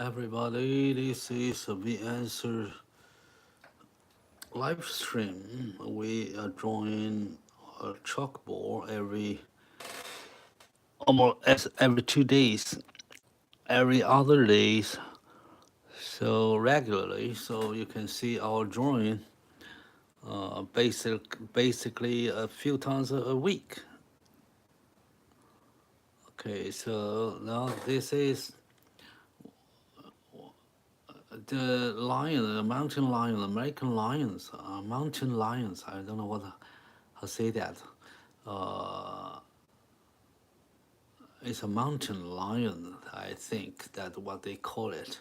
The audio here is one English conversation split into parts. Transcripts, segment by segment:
everybody. This is the answer live stream. We are drawing a chalkboard every 2 days, every other days. So regularly, so you can see our drawing. Basically a few times a week. Okay, so now this is the lion, the mountain lion, American lions, mountain lions. I don't know how to say that. It's a mountain lion, I think that's what they call it.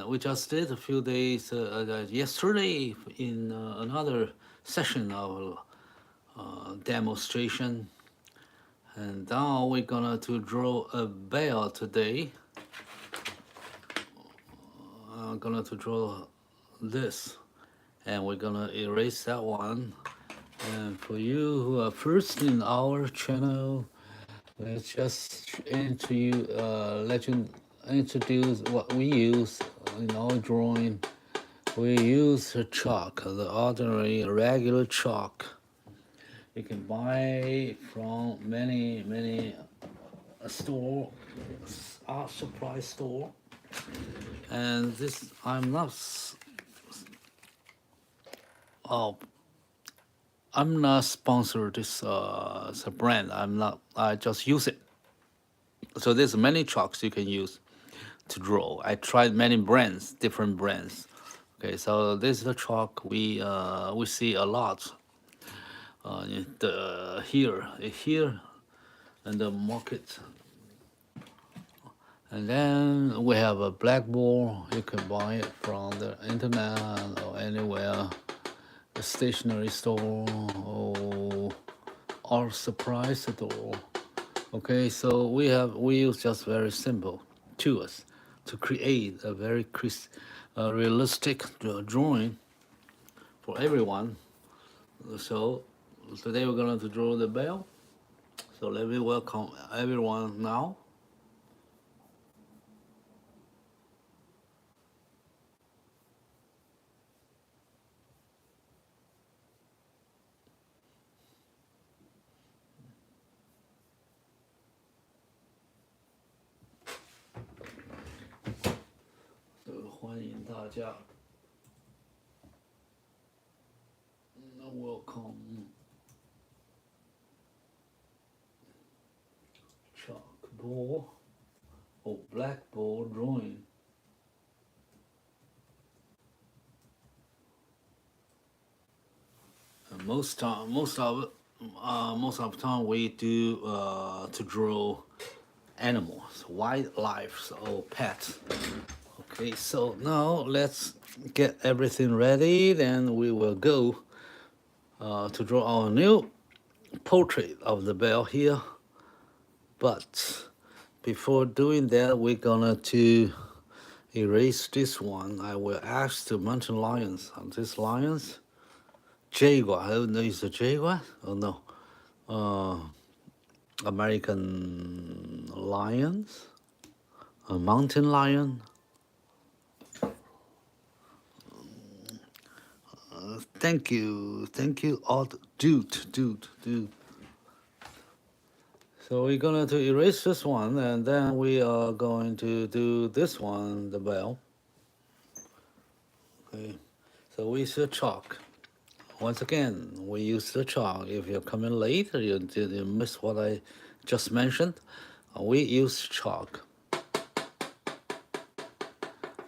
We just did a few days yesterday in another session of demonstration, and now we're gonna to draw a bear today. I'm gonna to draw this, and we're gonna erase that one. And for you who are first in our channel, let's just let you introduce what we use in our drawing. We use chalk, the ordinary regular chalk. You can buy from many store, art supply store. And this, I'm not sponsored this brand. I just use it. So there's many chalks you can use to draw. I tried many brands, different brands. Okay, so this is the chalk we see a lot here in the market. And then we have a blackboard. You can buy it from the internet or anywhere, a stationery store or art supply store. Okay, so we use just very simple tools to create a very realistic drawing for everyone. So today we're going to draw the bell. So let me welcome everyone now. So 欢迎大家。Welcome. Chalkboard or blackboard drawing. And most of the time we do to draw animals, wildlife or pets. Okay, so now let's get everything ready. Then we will go to draw our new portrait of the bear here. But before doing that, we're gonna to erase this one. I will ask the mountain lions. These lions, jaguar. I don't know, is a jaguar? Oh no, American lions, a mountain lion. Thank you, all dude. So we're gonna to erase this one, and then we are going to do this one, the bell. Okay, so we use the chalk. Once again, we use the chalk. If you're coming late or you miss what I just mentioned, we use chalk,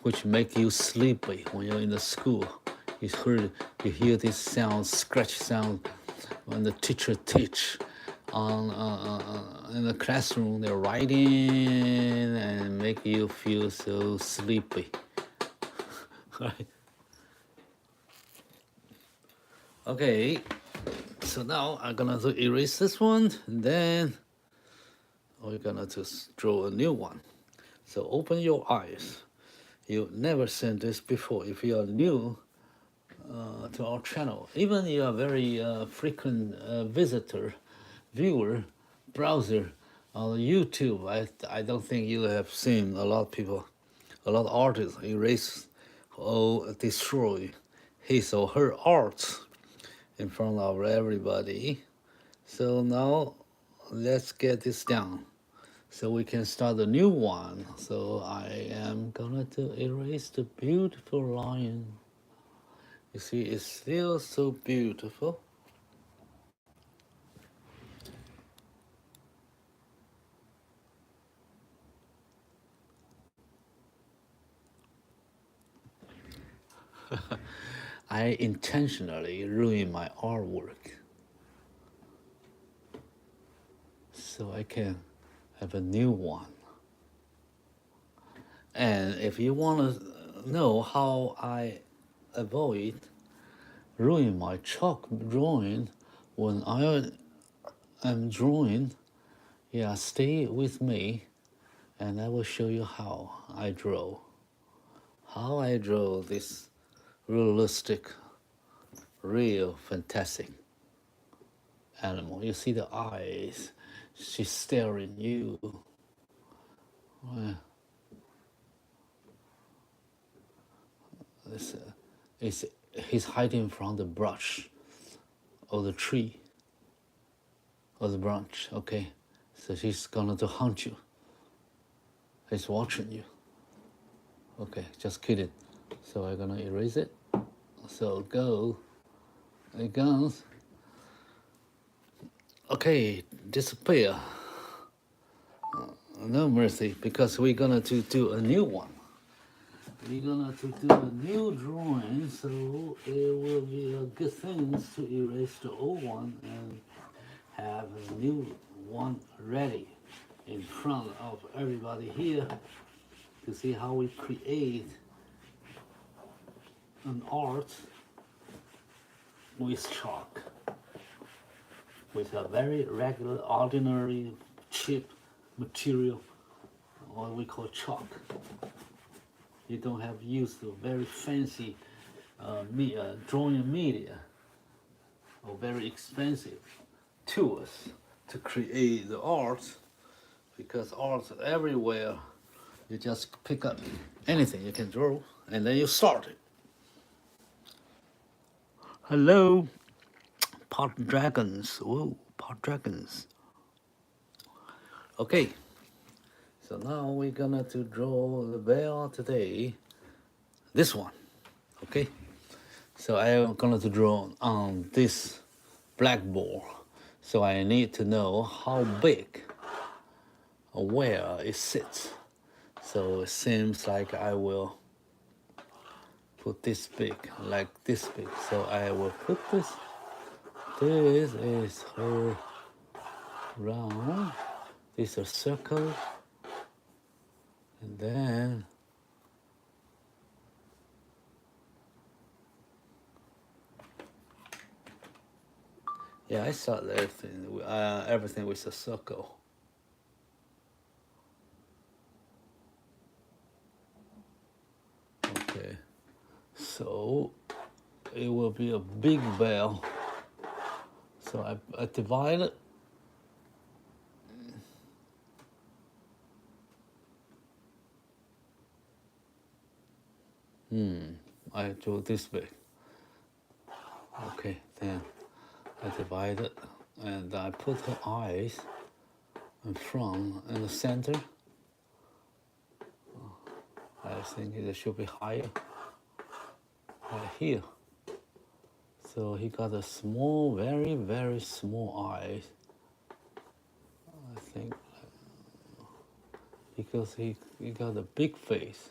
which make you sleepy when you're in the school. You hear this sound, scratch sound, when the teacher teach in the classroom. They're writing and make you feel so sleepy. Right? Okay, so now I'm gonna erase this one, and then we're gonna just draw a new one. So open your eyes. You've never seen this before. If you are new to our channel, even you are very frequent viewer, browser on YouTube, I don't think you have seen a lot of people A lot of artists erase or destroy his or her art in front of everybody. So now let's get this down so we can start a new one. So I am gonna to erase the beautiful lion. You see, it's still so beautiful. I intentionally ruin my artwork so I can have a new one. And if you want to know how I avoid ruin my chalk drawing when I am drawing, yeah, stay with me and I will show you how I draw. How I draw this realistic, real, fantastic animal. You see the eyes, she's staring you. He's hiding from the brush or the tree or the branch, okay? So she's gonna to hunt you. He's watching you. Okay, just kidding. So I'm gonna erase it. So go, it goes. Okay, disappear. No mercy, because we're gonna to do a new one. We're gonna to do a new drawing, so it will be a good thing to erase the old one and have a new one ready in front of everybody here to see how we create an art with chalk, with a very regular, ordinary, cheap material, what we call chalk. You don't have used to very fancy drawing media or very expensive tools to create the art, because art everywhere. You just pick up anything you can draw and then you start it. Hello, pot dragons. Whoa, pot dragons. Okay, so now we're gonna to draw the bear today. This one, okay? So I am gonna to draw on this blackboard. So I need to know how big or where it sits. So it seems like I will put this big, like this big. So I will put this. This is her round. This is a circle. And then yeah, I start everything with a circle. Okay, so it will be a big bell. So I divide it. I drew this big. Okay, then I divide it and I put her eyes in front in the center. I think it should be higher, right here. So he got a small, very, very small eyes. I think because he got a big face.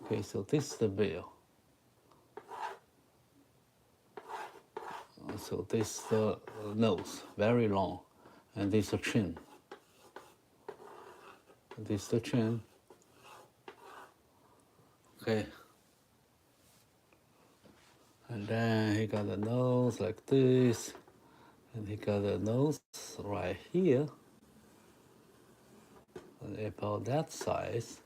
Okay, so this is the bill. So this is the nose, very long, and this is the chin. This is the chin. Okay. And then he got a nose like this, and he got a nose right here, about that size.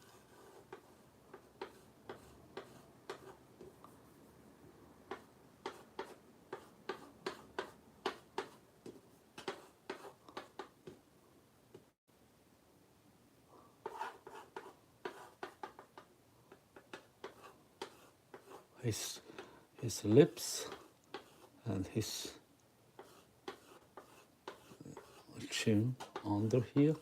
his lips and his chin under here.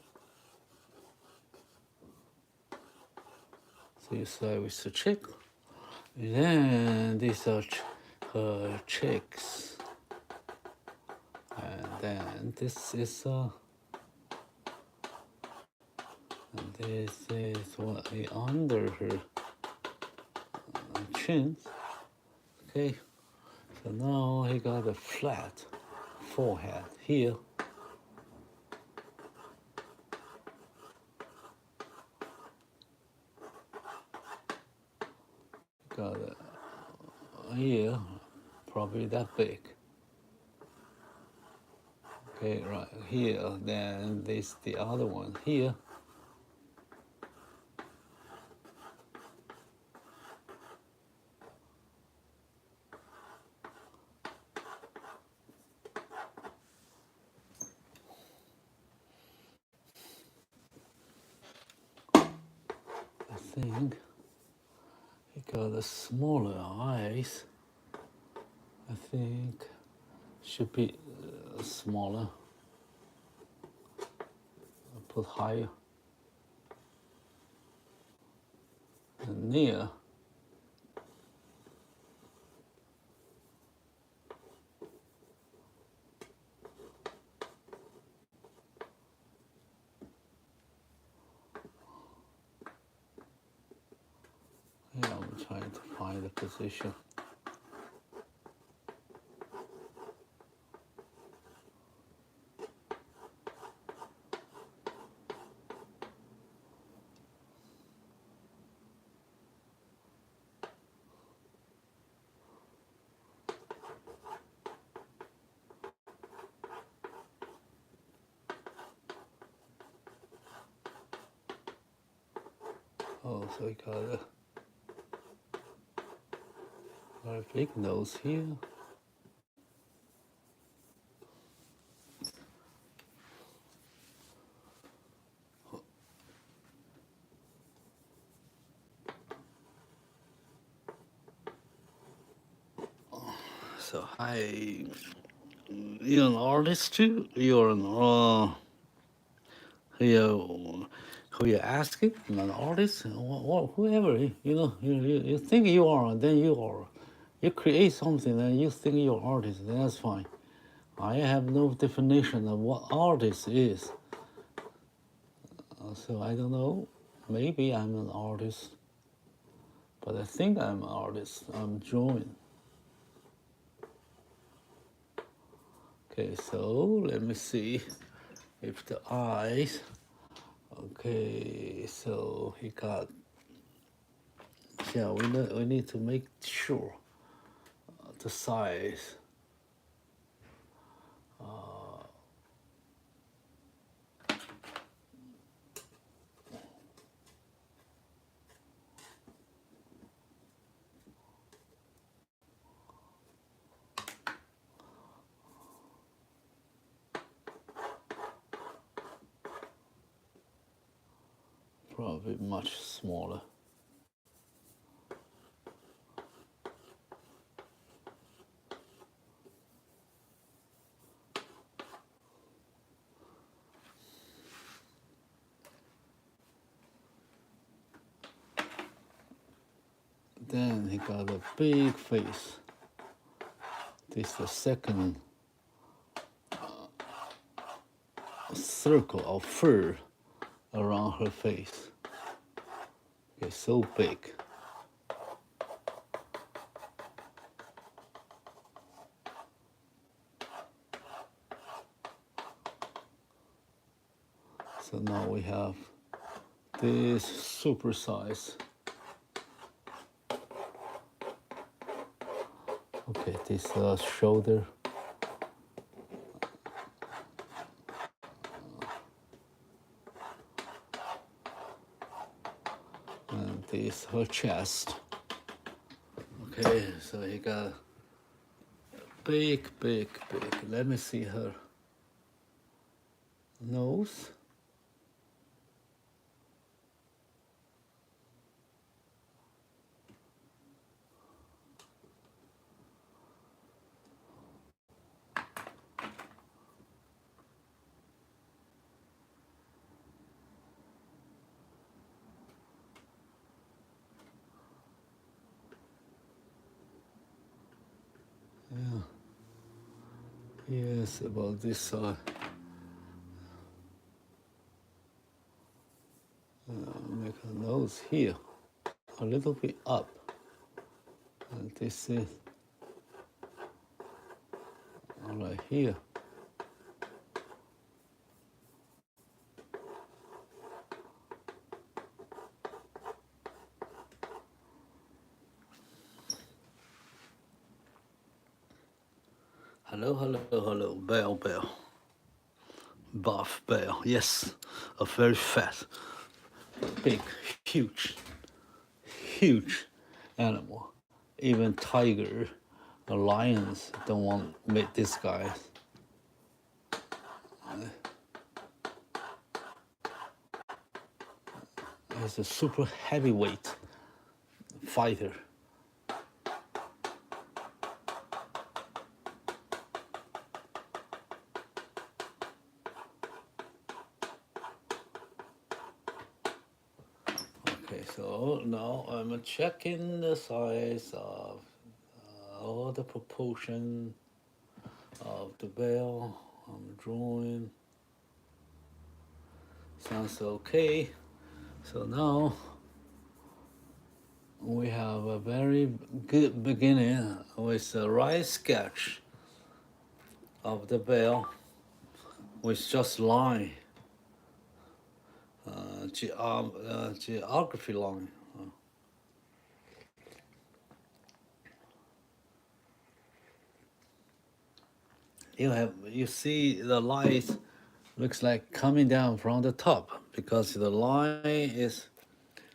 So you start with the cheek, and then these are her cheeks, and then this is and this is what under her chin. Okay, so now he got a flat forehead here. Got a ear, probably that big. Okay, right here, then this the other one here. I think he got a smaller eyes. I think should be smaller. Put higher. And near. Yeah, I'm trying to find the position. Oh, so he got a big nose here. So hi, you're an artist too? You're an who you asking? An artist? Whoever, you think you are, then you are. You create something and you think you're an artist, then that's fine. I have no definition of what artist is. So I don't know. Maybe I'm an artist, but I think I'm an artist. I'm drawing. Okay, so let me see if the eyes. Okay, so he got. Yeah, we need to make sure the size. Probably much smaller. Then he got a big face. This is the second circle of fur around her face. Okay, so big. So now we have this super size. Okay, this shoulder. And this her chest. Okay, so he got big. Let me see her nose. Yes, about this side. Make a nose here, a little bit up. And this is right here. Hello, hello, hello, Bell, Bell. Buff Bell, yes, a very fat, big, huge animal. Even tiger, lions don't want to meet this guy. He's a super heavyweight fighter. Okay, so now I'm checking the size of all the proportion of the bell. I'm drawing. Sounds okay. So now we have a very good beginning with the right sketch of the bell with just line, geography line. You see the light looks like coming down from the top because the line is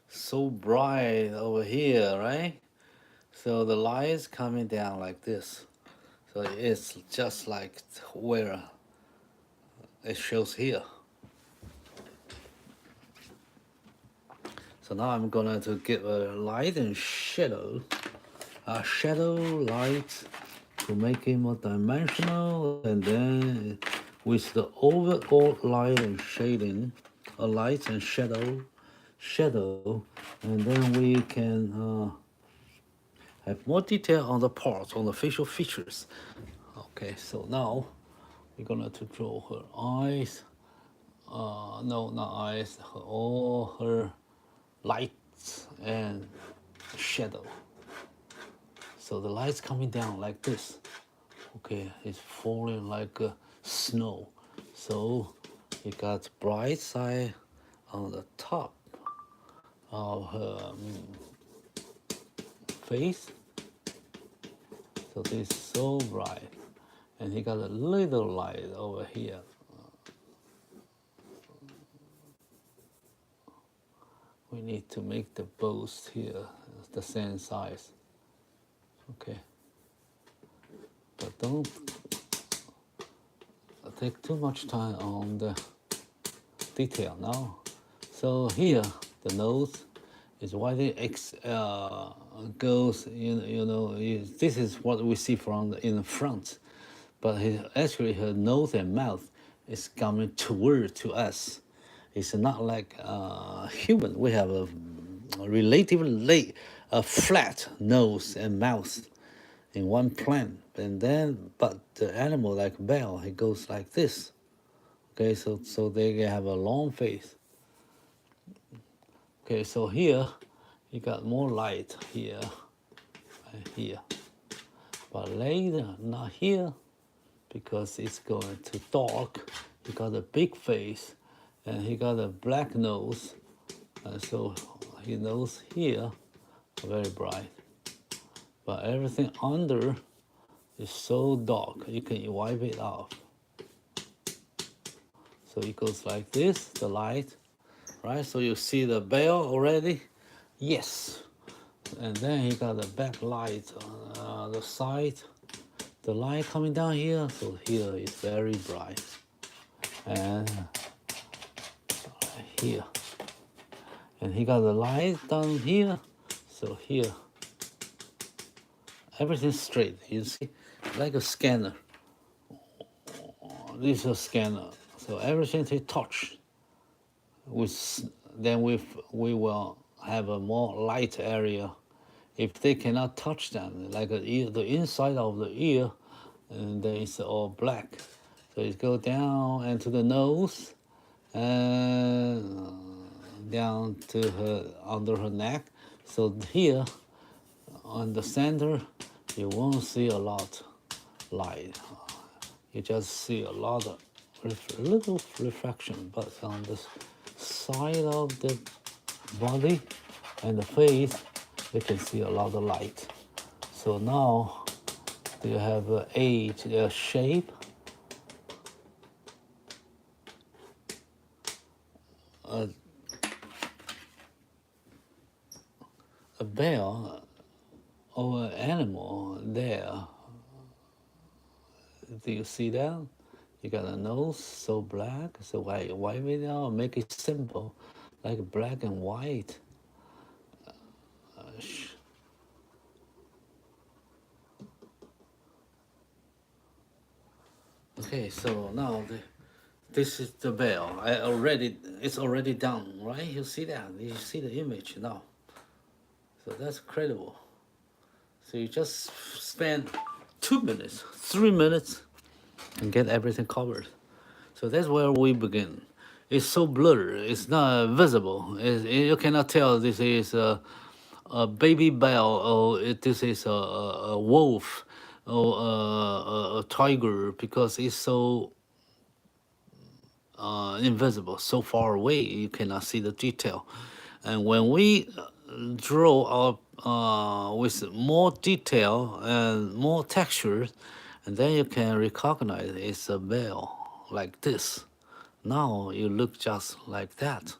so bright over here, right? So the light is coming down like this. So it's just like where it shows here. So now I'm gonna to give a light and shadow, light to make it more dimensional, and then with the overall light and shading, a light and shadow, and then we can have more detail on the parts, on the facial features. Okay, so now we're gonna to draw her eyes. No, not eyes. All her lights and shadow. So the light's coming down like this. Okay, it's falling like snow. So you got bright side on the top of her face. So this is so bright. And he got a little light over here. We need to make the both here the same size. Okay. But don't take too much time on the detail now. So here, the nose is why the X goes, this is what we see from in the front. But actually her nose and mouth is coming toward to us. It's not like human. We have a relatively flat nose and mouth in one plant, and then but the animal like bell, it goes like this. Okay, so they have a long face. Okay, so here you got more light here and here, but later not here because it's going too dark. He got a big face and he got a black nose, and so his nose here very bright, but everything under is so dark you can wipe it off. So it goes like this, the light, right? So you see the bell already? Yes. And then he got the backlight on the side. The light coming down here, so here is very bright. And here. And he got the light down here, so here. Everything's straight, you see, like a scanner. This is a scanner. So everything they touch, then we will have a more light area. If they cannot touch them, like the inside of the ear, and then it's all black. So it go down and to the nose, and down to her under her neck. So here on the center, you won't see a lot light. You just see a lot of little reflection, but on the side of the body and the face, you can see a lot of light. So now you have a shape, a bear or an animal there. Do you see that? You got a nose so black, so white video, make it simple, like black and white. Okay, so now this is the bell. It's already done, right? You see that? You see the image now. So that's credible. So you just spend 2 minutes, 3 minutes, and get everything covered. So that's where we begin. It's so blurred. It's not visible. You cannot tell this is a baby bell or this is a wolf or a tiger, because it's so invisible, so far away you cannot see the detail. And when we draw with more detail and more textures, and then you can recognize it's a bell like this. Now you look just like that.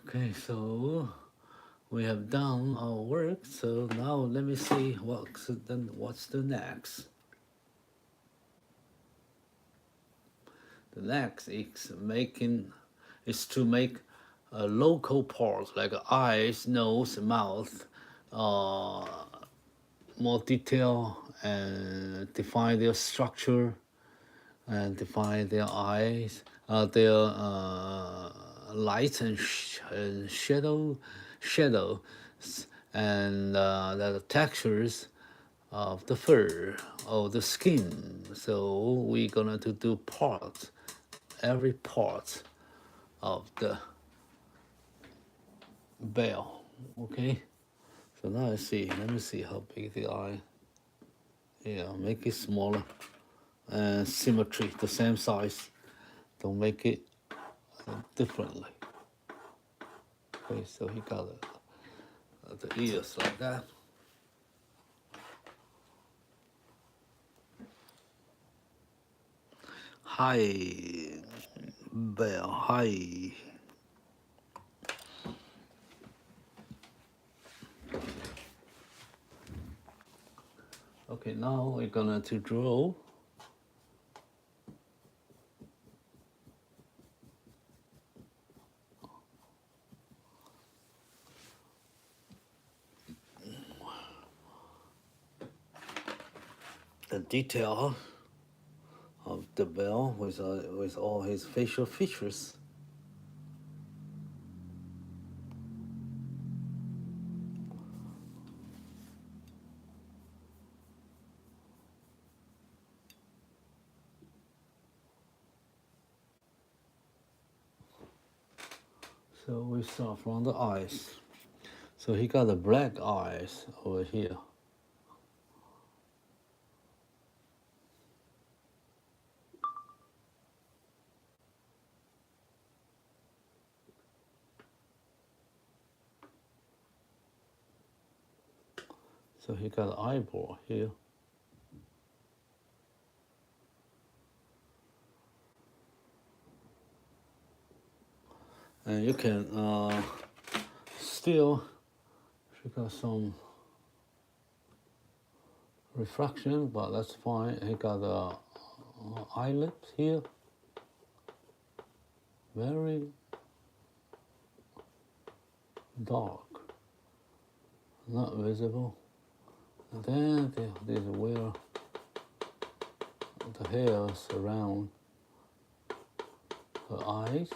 Okay, so we have done our work. So now let me see what's the next. The next is to make local parts like eyes, nose, mouth, more detail, and define their structure, and define their eyes, their light and shadow, and the textures of the fur or the skin. So we're gonna do parts, every part of the bell. Okay. So now let's see. Let me see how big the eye. Yeah, make it smaller, and symmetry, the same size. Don't make it differently. Okay, so he got the ears like that. Hi, bell. Hi. Okay, now we're gonna draw the detail of the bell with all his facial features. So we start from the eyes. So he got the black eyes over here. So he got an eyeball here. And you can still, she got some refraction, but that's fine. He got the eyelids here. Very dark, not visible. And then there's where the hairs around her eyes,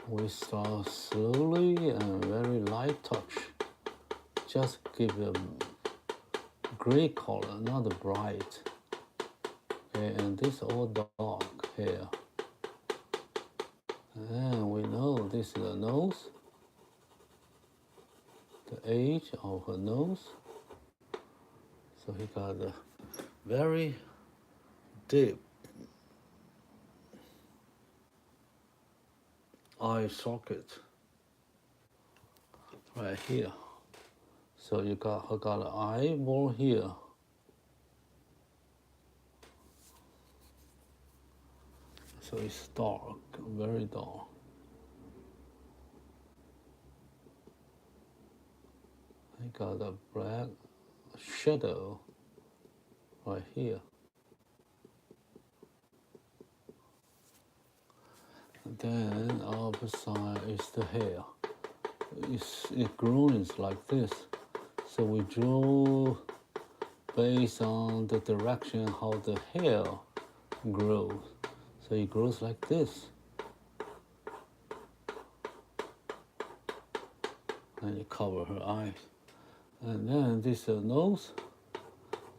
we start slowly and very light touch. Just give a gray color, not bright. Okay, and this all dark here. And we know this is the nose, the edge of her nose. So he got a very deep eye socket right here. So you got an eyeball here. So it's dark, very dark. I got a black shadow right here. And then opposite is the hair. It grows like this. So we draw based on the direction how the hair grows. So it grows like this. And you cover her eyes. And then this is the nose,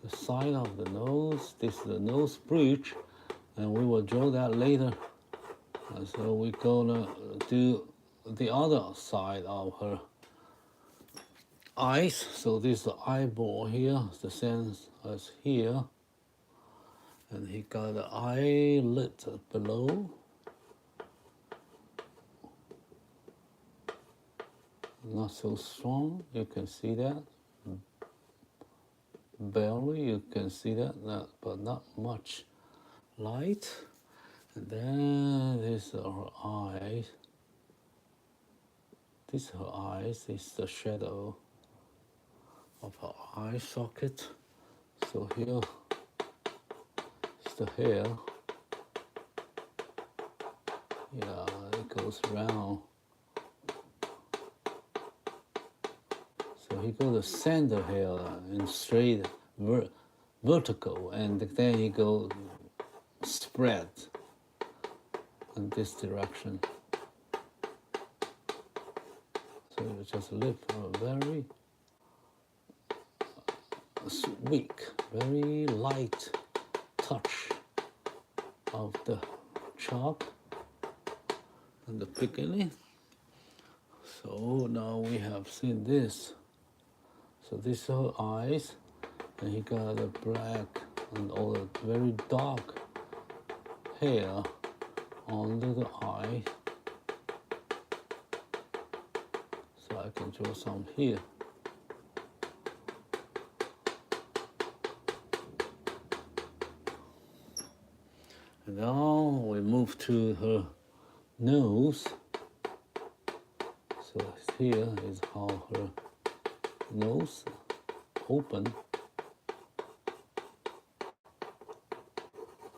the side of the nose. This is the nose bridge, and we will draw that later. And so we're gonna do the other side of her eyes. So this is the eyeball here, the same as here. And he got the eyelid below. Not so strong, you can see that. Barely, you can see that, but not much light. And then this are her eyes. This is her eyes, this is the shadow of her eye socket. So here is the hair. Yeah, it goes round. So he goes the center here in straight vertical, and then he goes spread in this direction. So you just lift a very weak, very light touch of the chalk in the beginning. So now we have seen this. So this is her eyes, and he got a black and all the very dark hair under the eye. So I can draw some here. And now we move to her nose. So here is how her nose open.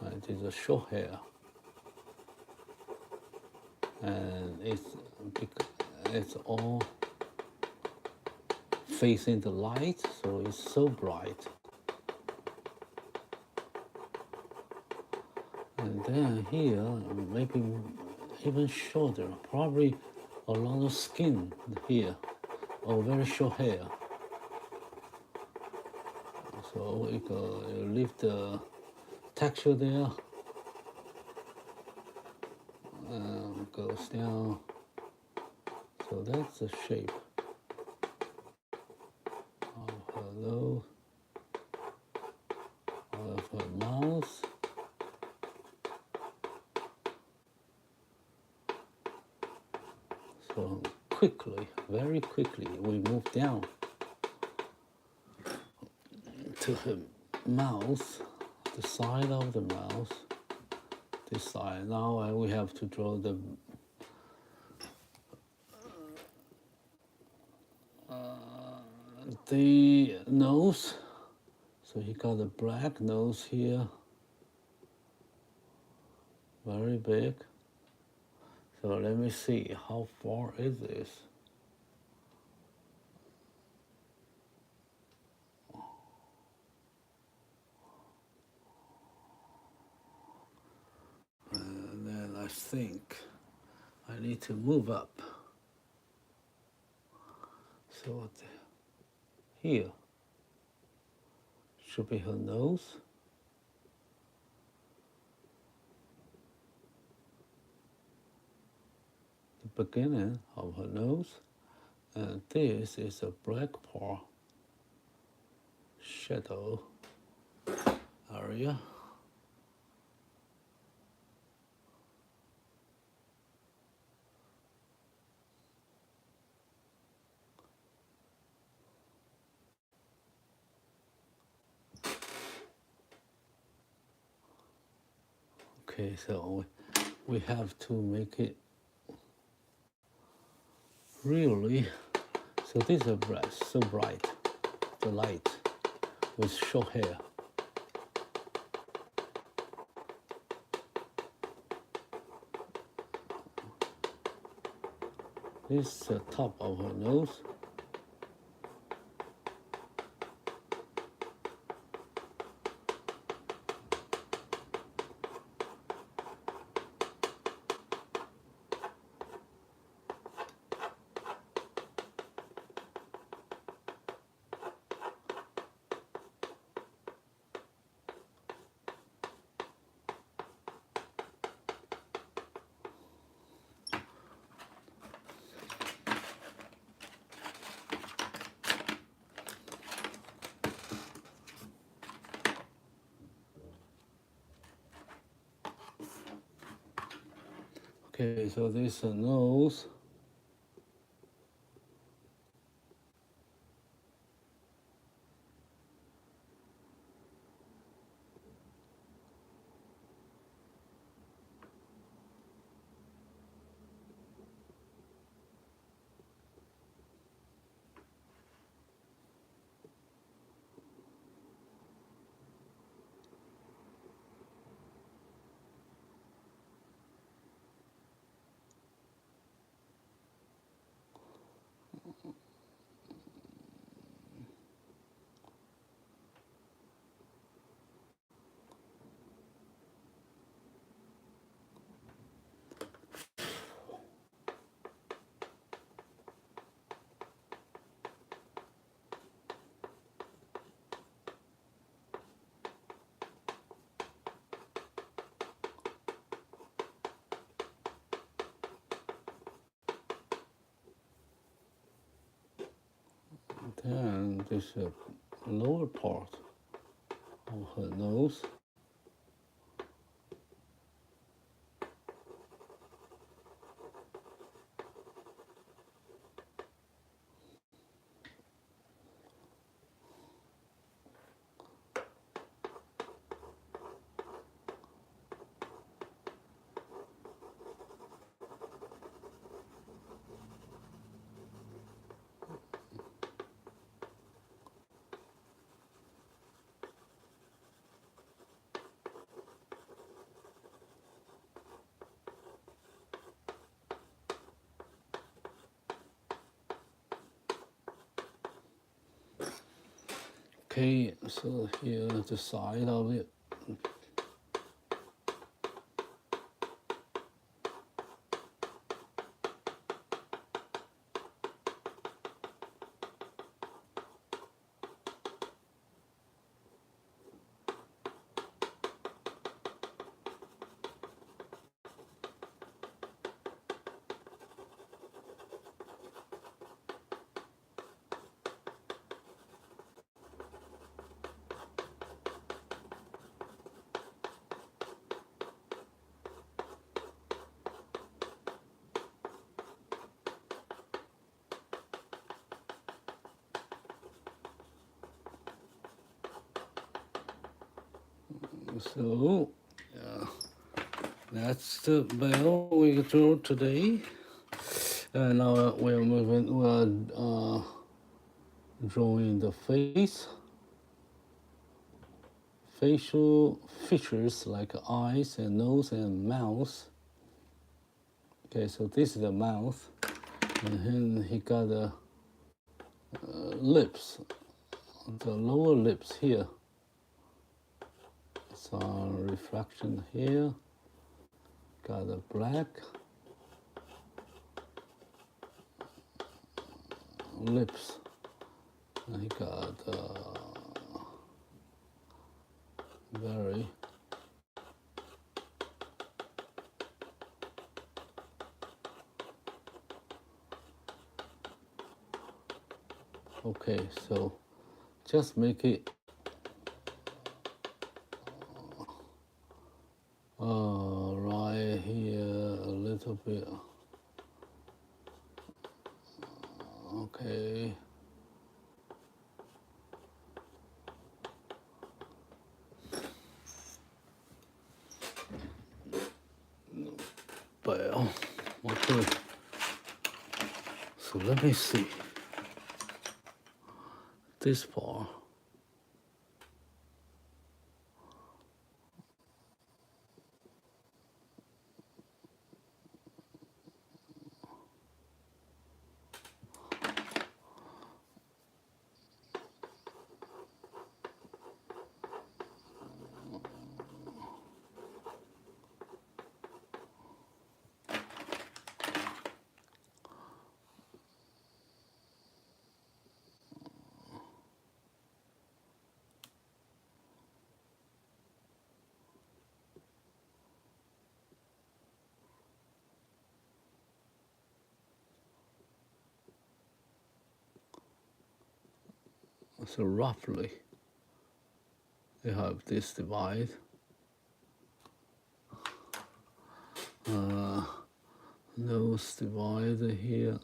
And it is a short hair. And it's all facing the light, so it's so bright. And then here, maybe even shorter, probably a lot of skin here, or very short hair. So you leave the texture there, and goes down. So that's the shape of her nose, of her mouth. So quickly, very quickly, we move down to her mouth, the side of the mouth, this side. Now we have to draw the nose. So he got a black nose here, very big. So let me see, how far is this? And then I I need to move up. So here should be her nose. The beginning of her nose. And this is a black part shadow area. Okay, so we have to make it really, so this is bright, so bright, the light with short hair. This is the top of her nose. Okay, so this is the nose. Then this lower part of her nose. Okay, so here the side of it. So, that's the bell we drew today. And now we're moving, we're drawing the face, facial features like eyes and nose and mouth. Okay, so this is the mouth, and then he got the lips, the lower lips here. Some reflection here. Got the black. lips. I got very okay. So just make it right here a little bit. Okay. Well, okay. So let me see. This part. So roughly, you have this divide. Nose divide here.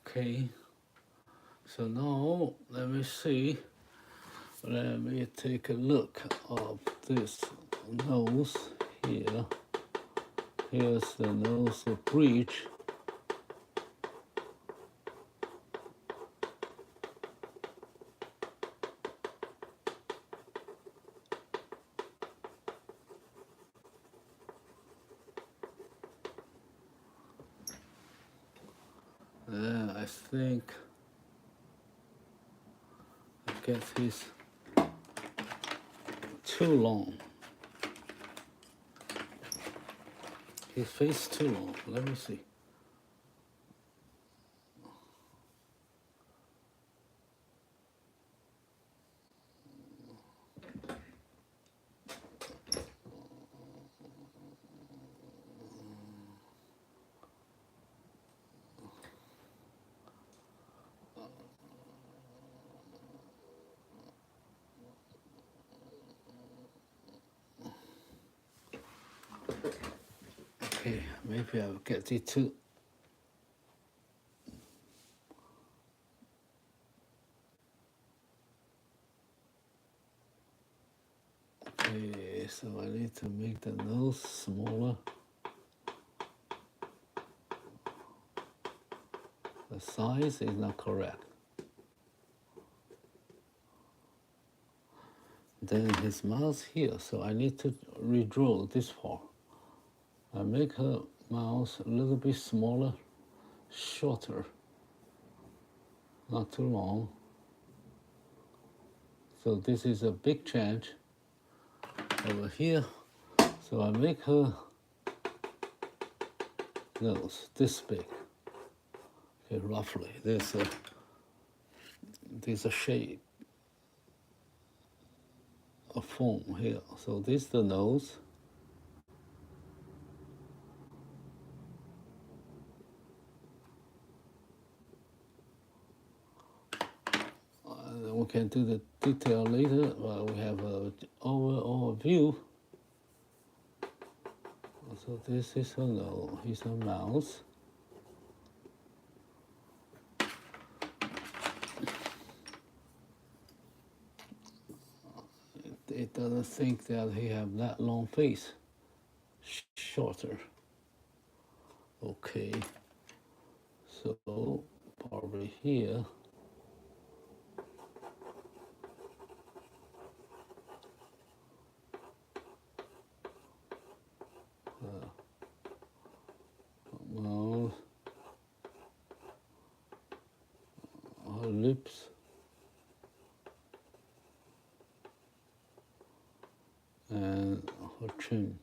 Okay, so now let me see. Let me take a look of this nose here. Here's the nose bridge. I think I get his too long. His face too long. Let me see. Okay, maybe I'll get it too. Okay, so I need to make the nose smaller. The size is not correct. Then his mouth here, so I need to redraw this part. I make her mouth a little bit smaller, shorter, not too long. So this is a big change. over here. So I make her nose this big. Okay, roughly. There's a shape, a form here. So this is the nose. We can do the detail later, but we have an overall view. So this is a nose, he's a mouse. It doesn't think that he have that long face, shorter. Okay, so probably here. Mouth, her lips, and her chin.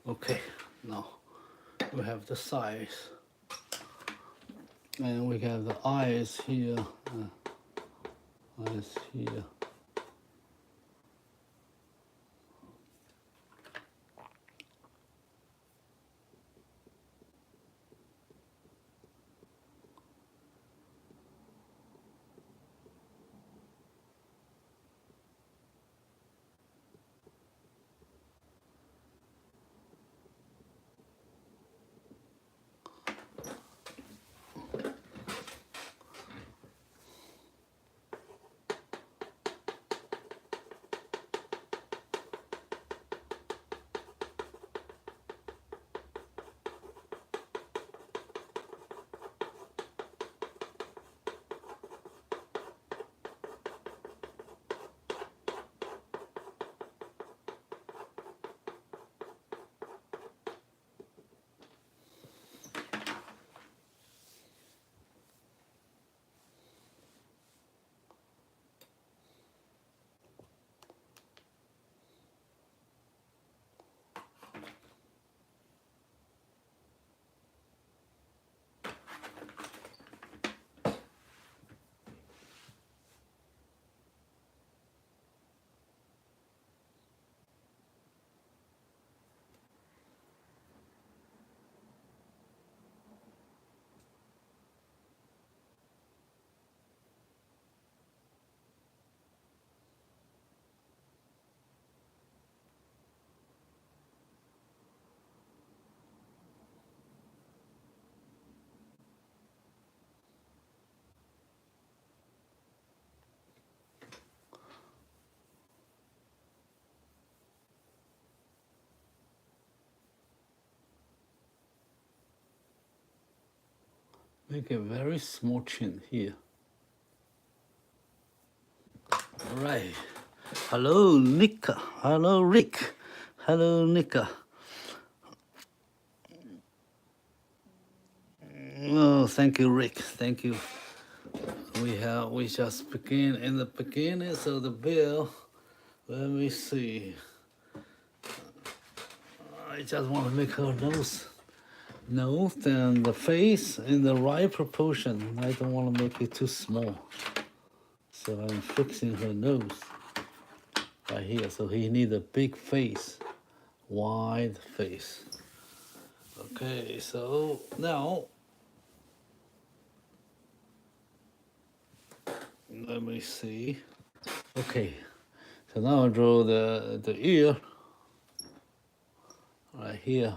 Okay, now we have the size, and we have the eyes here, eyes here. Make a very small chin here. All right. Hello, Nika. Hello, Rick. Hello, Nika. Oh, thank you, Rick. Thank you. We just begin in the beginning, so the bill. Let me see. I just want to make her nose and the face in the right proportion. I don't want to make it too small. So I'm fixing her nose right here. So he needs a big face, wide face. Okay, so now let me see. Okay, so now I draw the ear right here.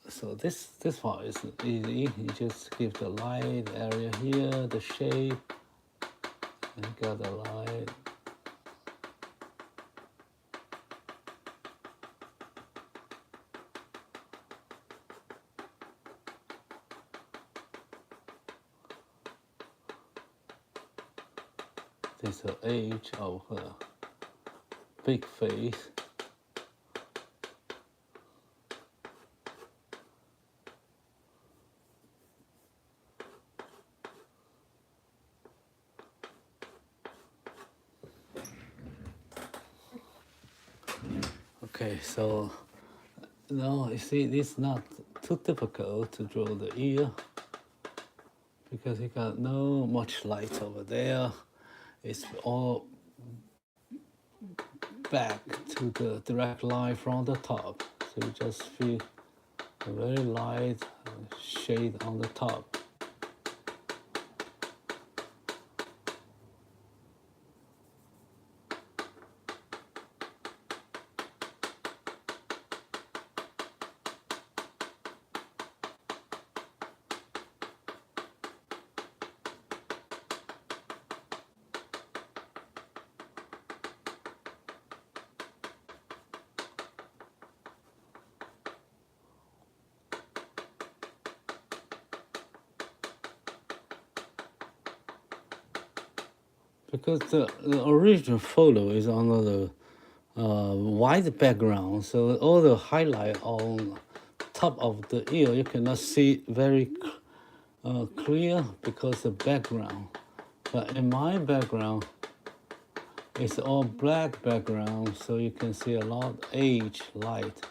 So this part is easy. You just give the light area here, the shape, and got the light. This is the age of her big face. Okay, so now you see it's not too difficult to draw the ear because you got no much light over there. It's all back to the direct line from the top. So you just feel a very light shade on the top. Because the original photo is under the white background, so all the highlight on top of the ear you cannot see very clear because the background. But in my background, it's all black background, so you can see a lot age light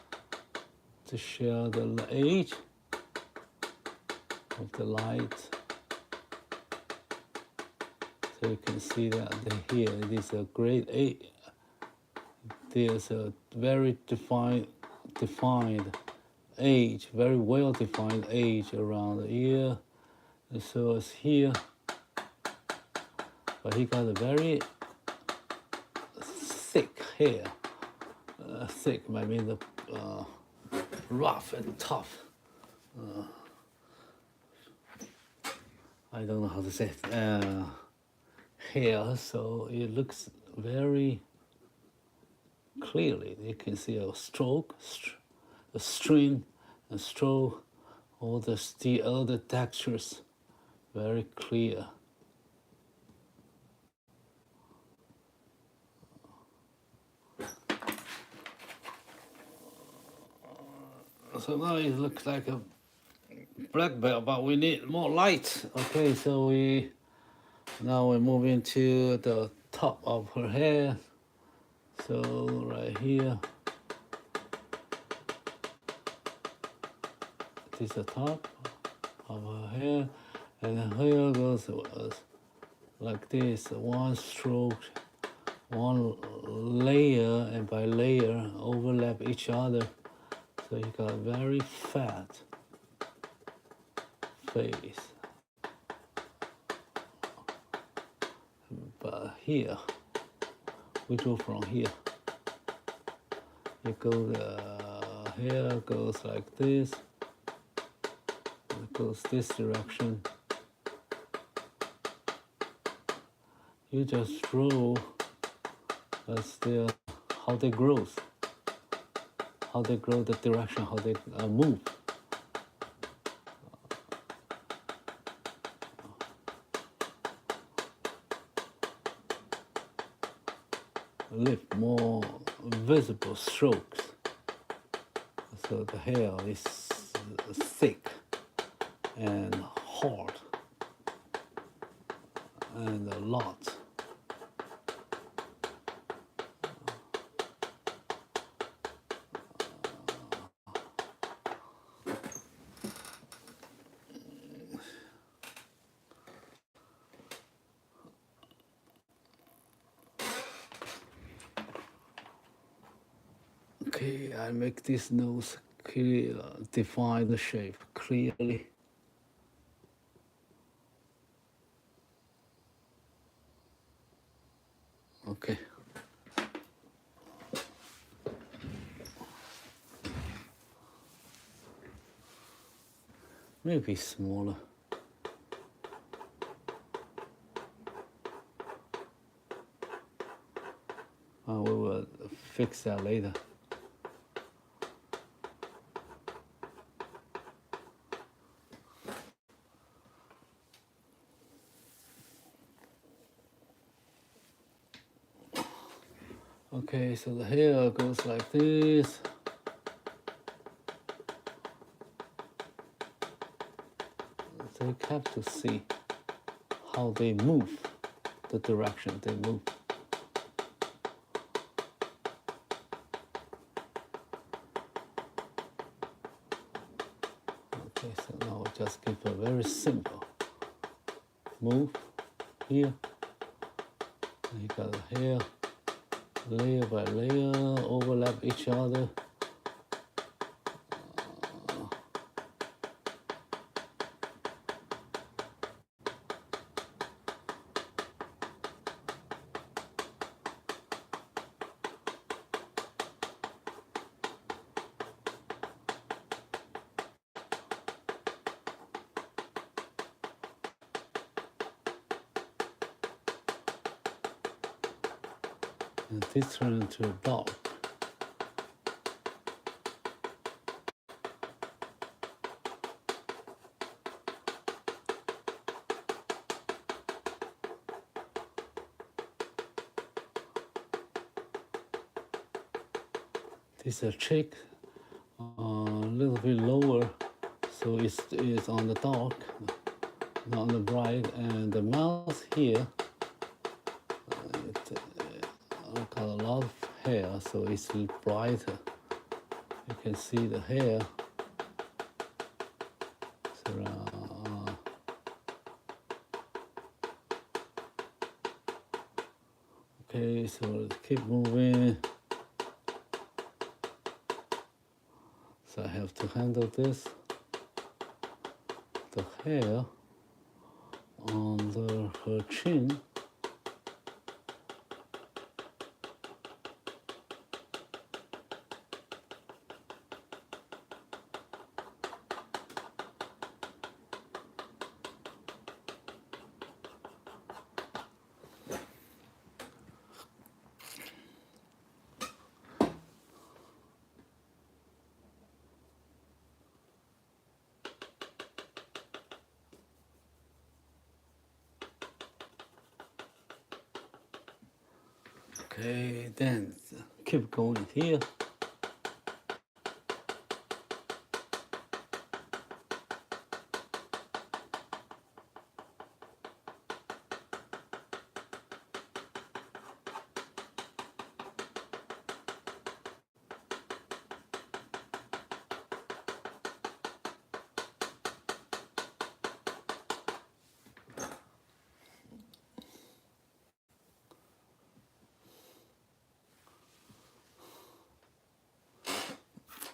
to show the age of the light. So you can see that here it is a great age. There's a very defined age, very well defined age around the ear. And so it's here, but he got a very thick hair. Thick, I mean the rough and tough. I don't know how to say it. Hair, so it looks very clearly. You can see a stroke, a string, a stroke, all the textures, very clear. So now it looks like a black belt, but we need more light. Okay, so now we're moving to the top of her hair. So right here, this is the top of her hair, and the hair goes like this, one stroke, one layer, and by layer overlap each other. So you got a very fat face. But here, we go from here. You go, the hair goes like this. It goes this direction. You just draw as how they grow. how they grow, the direction, how they move. Leave more visible strokes. So the hair is thick and hard and a lot. Okay, I make this nose clear, define the shape clearly. Okay. Maybe smaller. We will fix that later. Okay, so the hair goes like this. So you have to see how they move, the direction they move. Okay, so now we just give a very simple move here. And you got the hair, layer by layer, overlap each other. And this turns into a dog. This is a chick, a little bit lower, so it's on the dark, not on the bright, and the mouth here, got a lot of hair, so it's brighter. You can see the hair. Okay, so let's keep moving. So I have to handle this. The hair under her chin. Okay, then keep going here.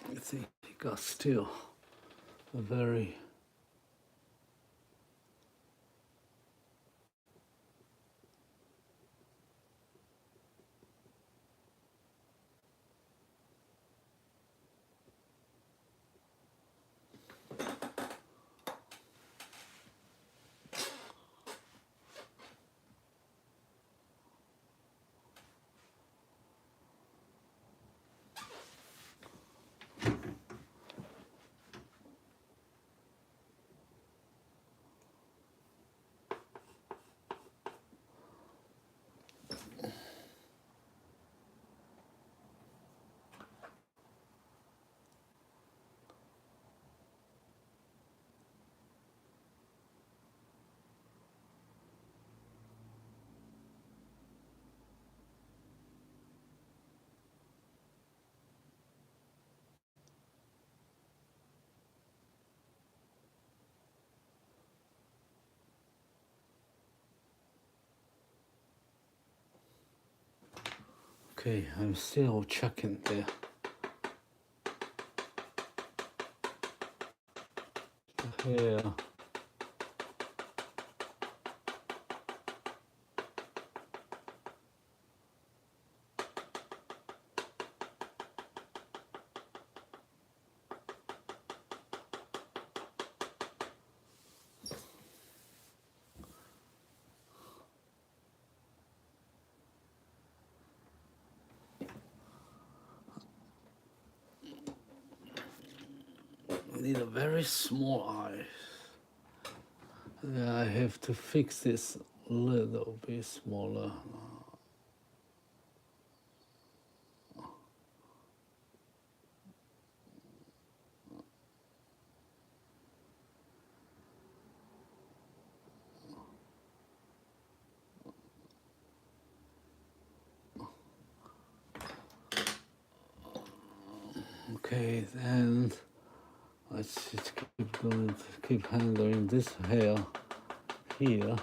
You see, it got still a very Okay, I'm still checking there. Here. I need a very small eye. I have to fix this a little bit smaller. Okay, then let's just keep handling this hair here.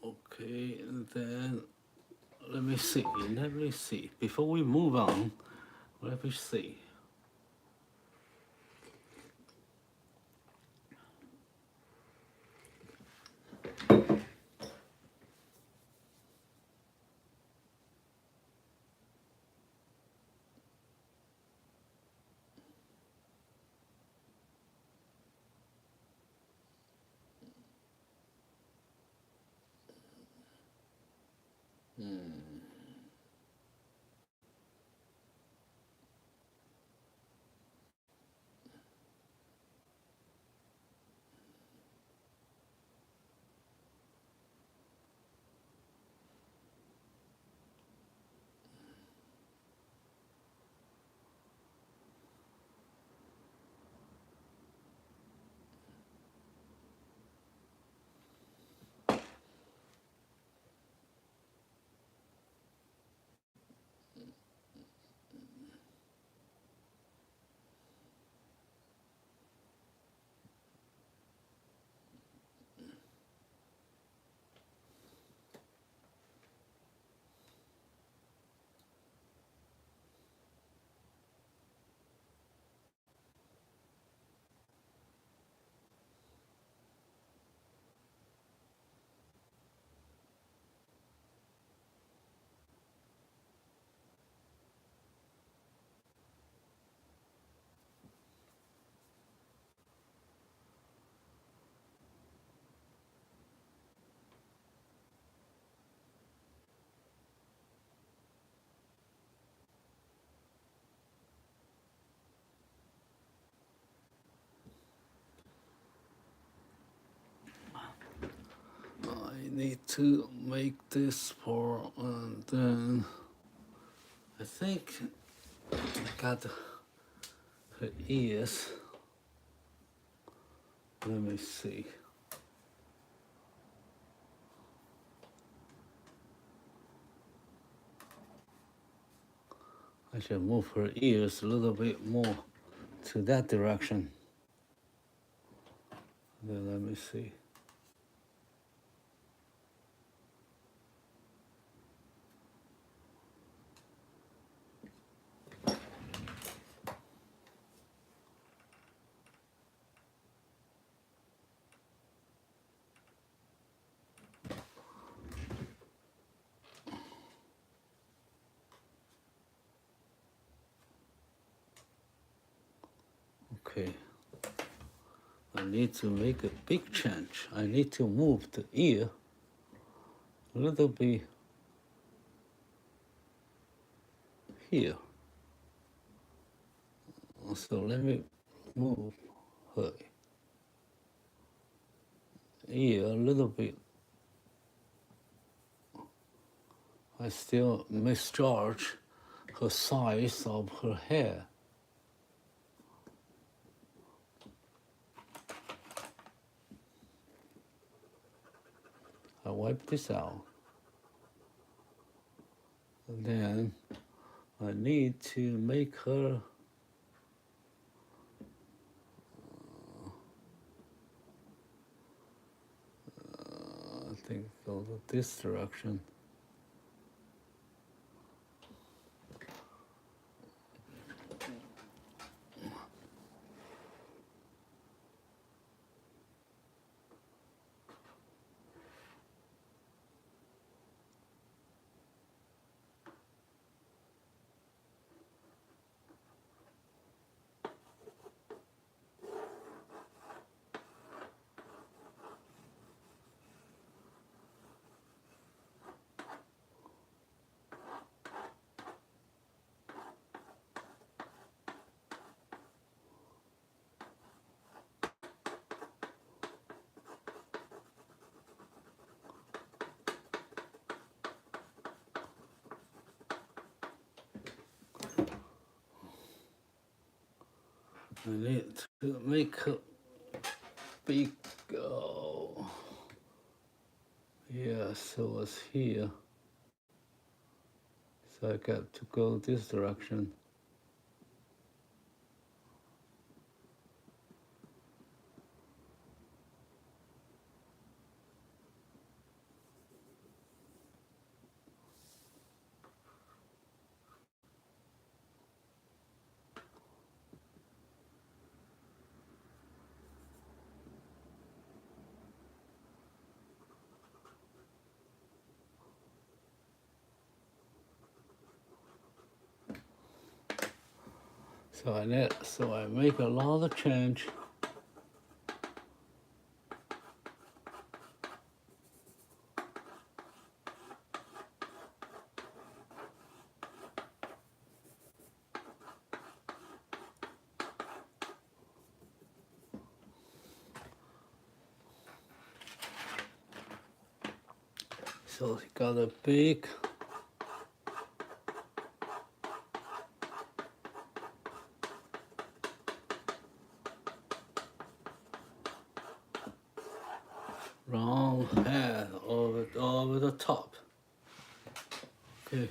Okay, and then let me see. Before we move on, let me see. I need to make this part, and then I think I got her ears. Let me see. I should move her ears a little bit more to that direction. Then let me see. Okay. I need to make a big change. I need to move the ear a little bit here. So let me move her ear a little bit. I still misjudge her size of her hair. I wipe this out. And then I need to make her I think go to this direction. I need to make a big, yeah, so it's here. So I got to go this direction. So I make a lot of change. So he got a big round head over the top. Okay.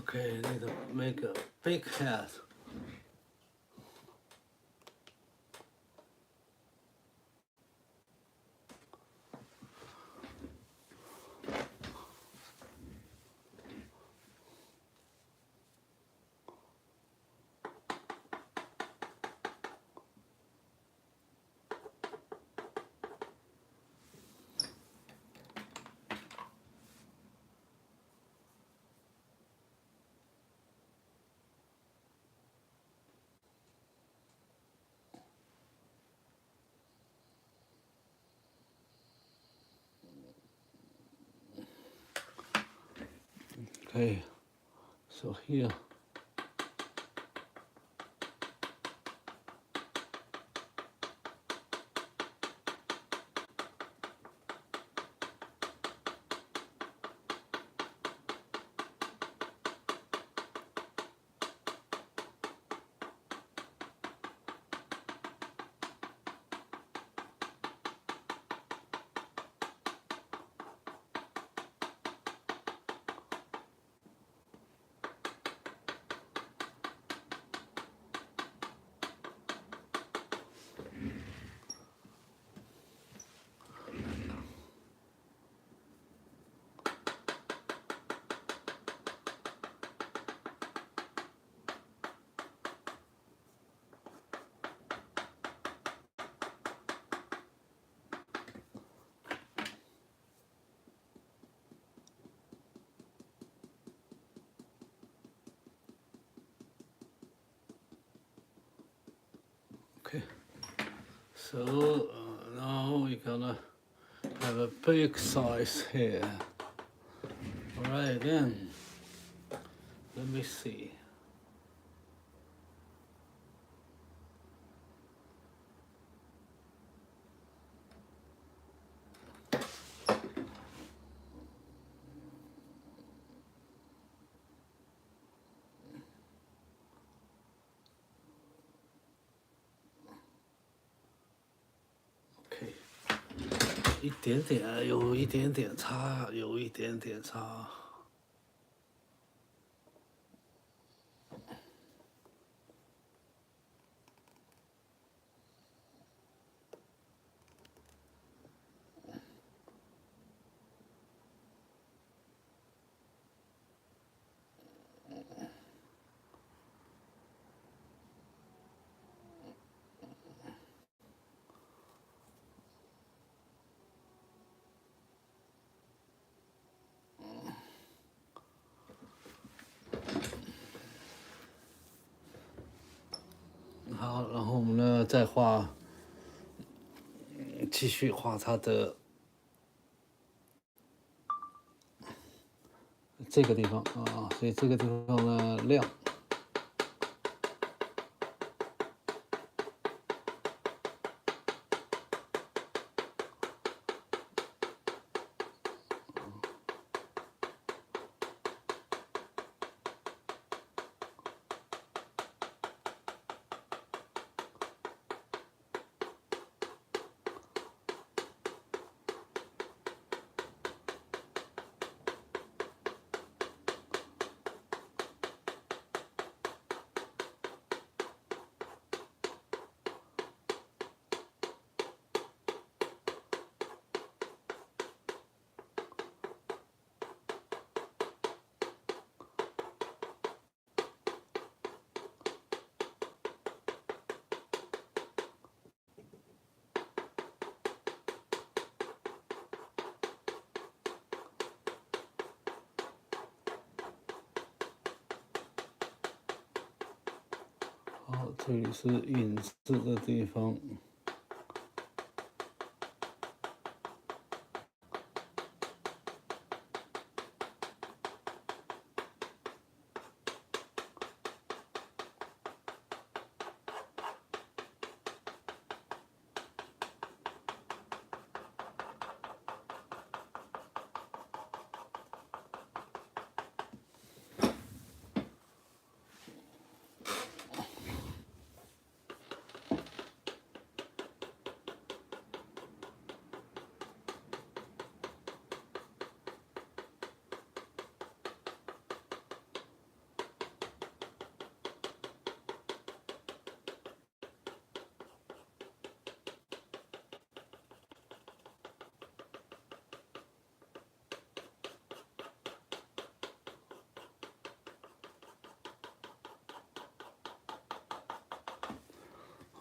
Okay, need to make a big hat. Okay, so here. Okay, so now we're gonna have a big size here. Alright then, let me see. Okay. 一点点，有一点点差，有一点点差。好，然后我们呢再画，继续画它的这个地方啊，所以这个地方呢亮。好，这里是影子的地方。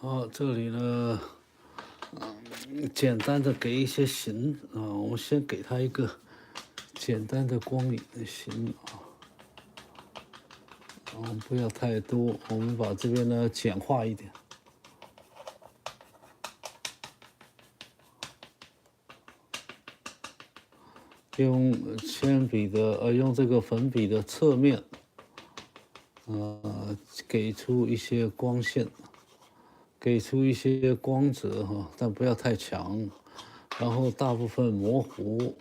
好，这里呢，简单的给一些形啊，我们先给它一个简单的光影的形啊，不要太多，我们把这边呢简化一点。用铅笔的用这个粉笔的侧面，给出一些光线，给出一些光泽哈，但不要太强，然后大部分模糊，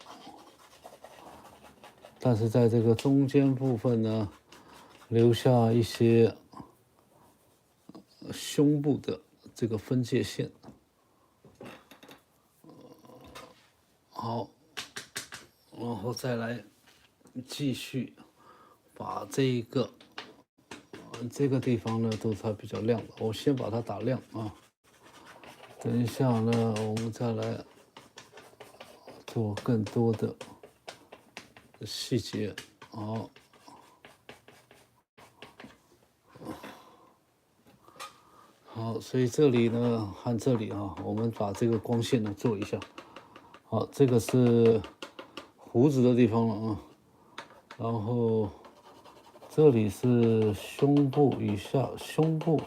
但是在这个中间部分呢，留下一些胸部的这个分界线。好。然后再来继续把这个地方呢都是它比较亮的，我先把它打亮啊。等一下呢，我们再来做更多的细节。好，所以这里呢和这里啊，我们把这个光线呢做一下。好，这个是胡子的地方了啊，然后这里是胸部以下，胸部，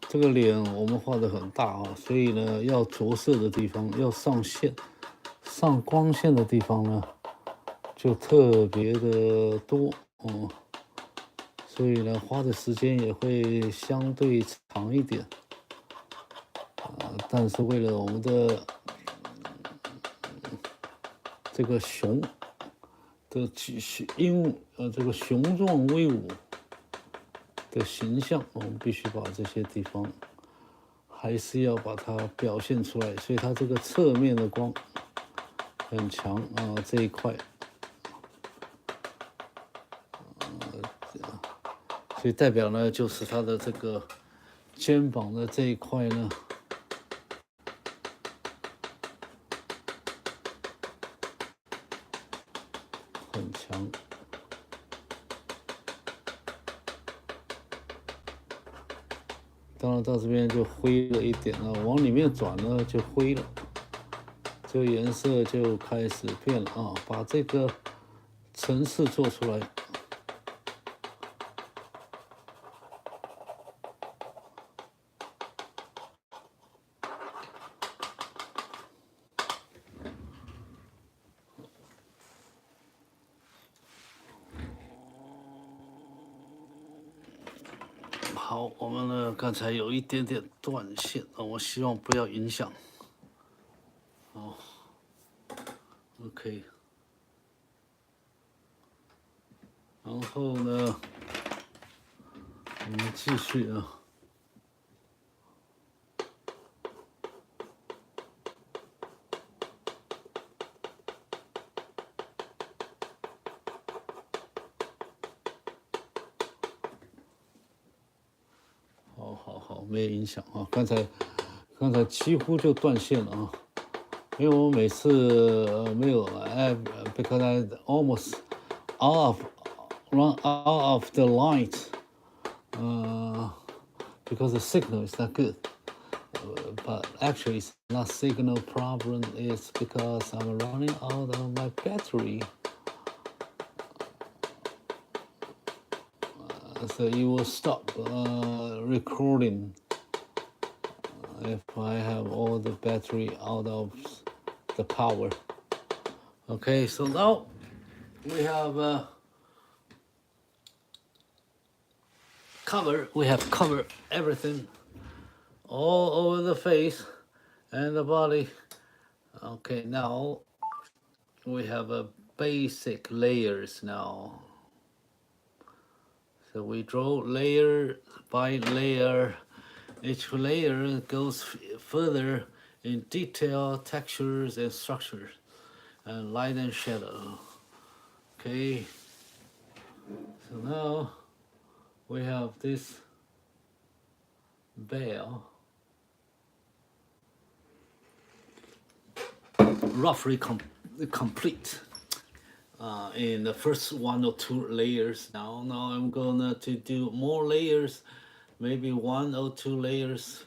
这个脸我们画的很大啊，所以呢，要着色的地方，要上线、上光线的地方呢，就特别的多哦，所以呢，花的时间也会相对长一点。但是为了我们的这个熊的这个雄壮威武的形象，我们必须把这些地方还是要把它表现出来，所以它这个侧面的光很强啊，这一块，所以代表呢就是它的这个肩膀的这一块呢很强。当然到这边就灰了一点了，往里面转呢就灰了，这个颜色就开始变了啊！把这个层次做出来。好，我们呢刚才有一点点断线啊，我希望不要影响。好 ，OK。然后呢，我们继续啊。好，没有影响啊。刚才几乎就断线了啊，因为我每次没有because I almost run out of the light, because the signal is not good. But actually, it's not signal problem. It's because I'm running out of my battery. So it will stop recording if I have all the battery out of the power. Okay, so now we have covered everything all over the face and the body. Okay, now we have a basic layers now. So we draw layer by layer. Each layer goes further in detail, textures and structures, and light and shadow. Okay, so now we have this bell roughly complete in the first 1 or 2 layers. Now I'm gonna to do more layers, maybe 1 or 2 layers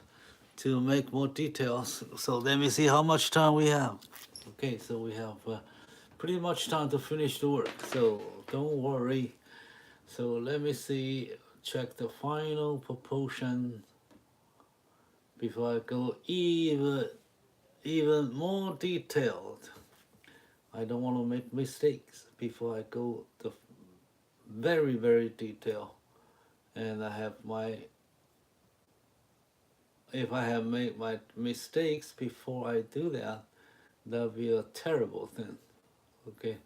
to make more details. So let me see how much time we have. Okay, so we have pretty much time to finish the work, so don't worry. So let me see, check the final proportion before I go even more detailed. I don't want to make mistakes before I go the very detailed. And I have if I have made my mistakes before I do that, that'll be a terrible thing. Okay.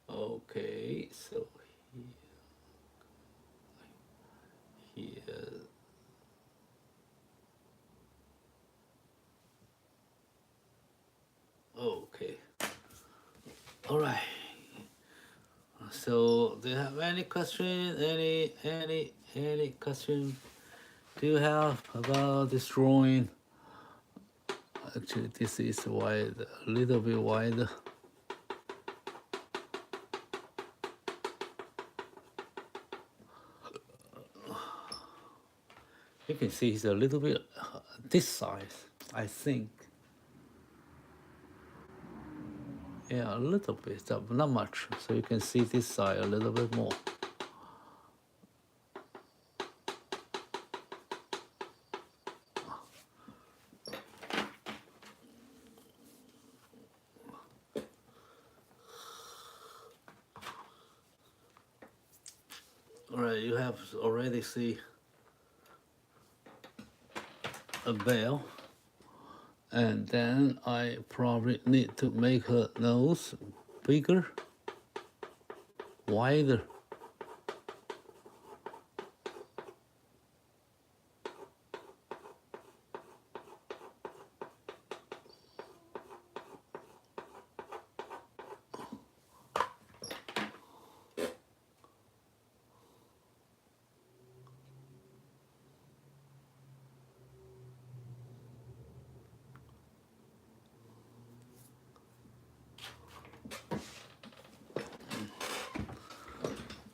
Okay, so here. Okay. All right. So, do you have any question? Any question? Do you have about this drawing? Actually, this is wide, a little bit wider. You can see it's a little bit this size, I think. Yeah, a little bit, but not much. So you can see this side a little bit more. All right, you have already see a bell, and then I probably need to make her nose bigger, wider.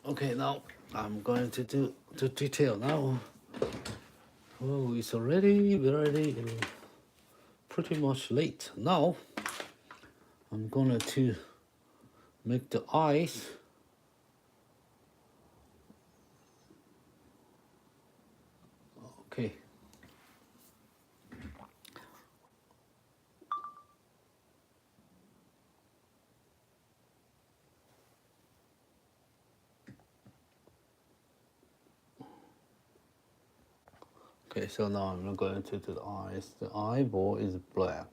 Okay, now I'm going to do the detail now. Oh, it's already pretty much late. Now I'm going to make the eyes. Okay. Okay, so now I'm going to do the eyes. The eyeball is black.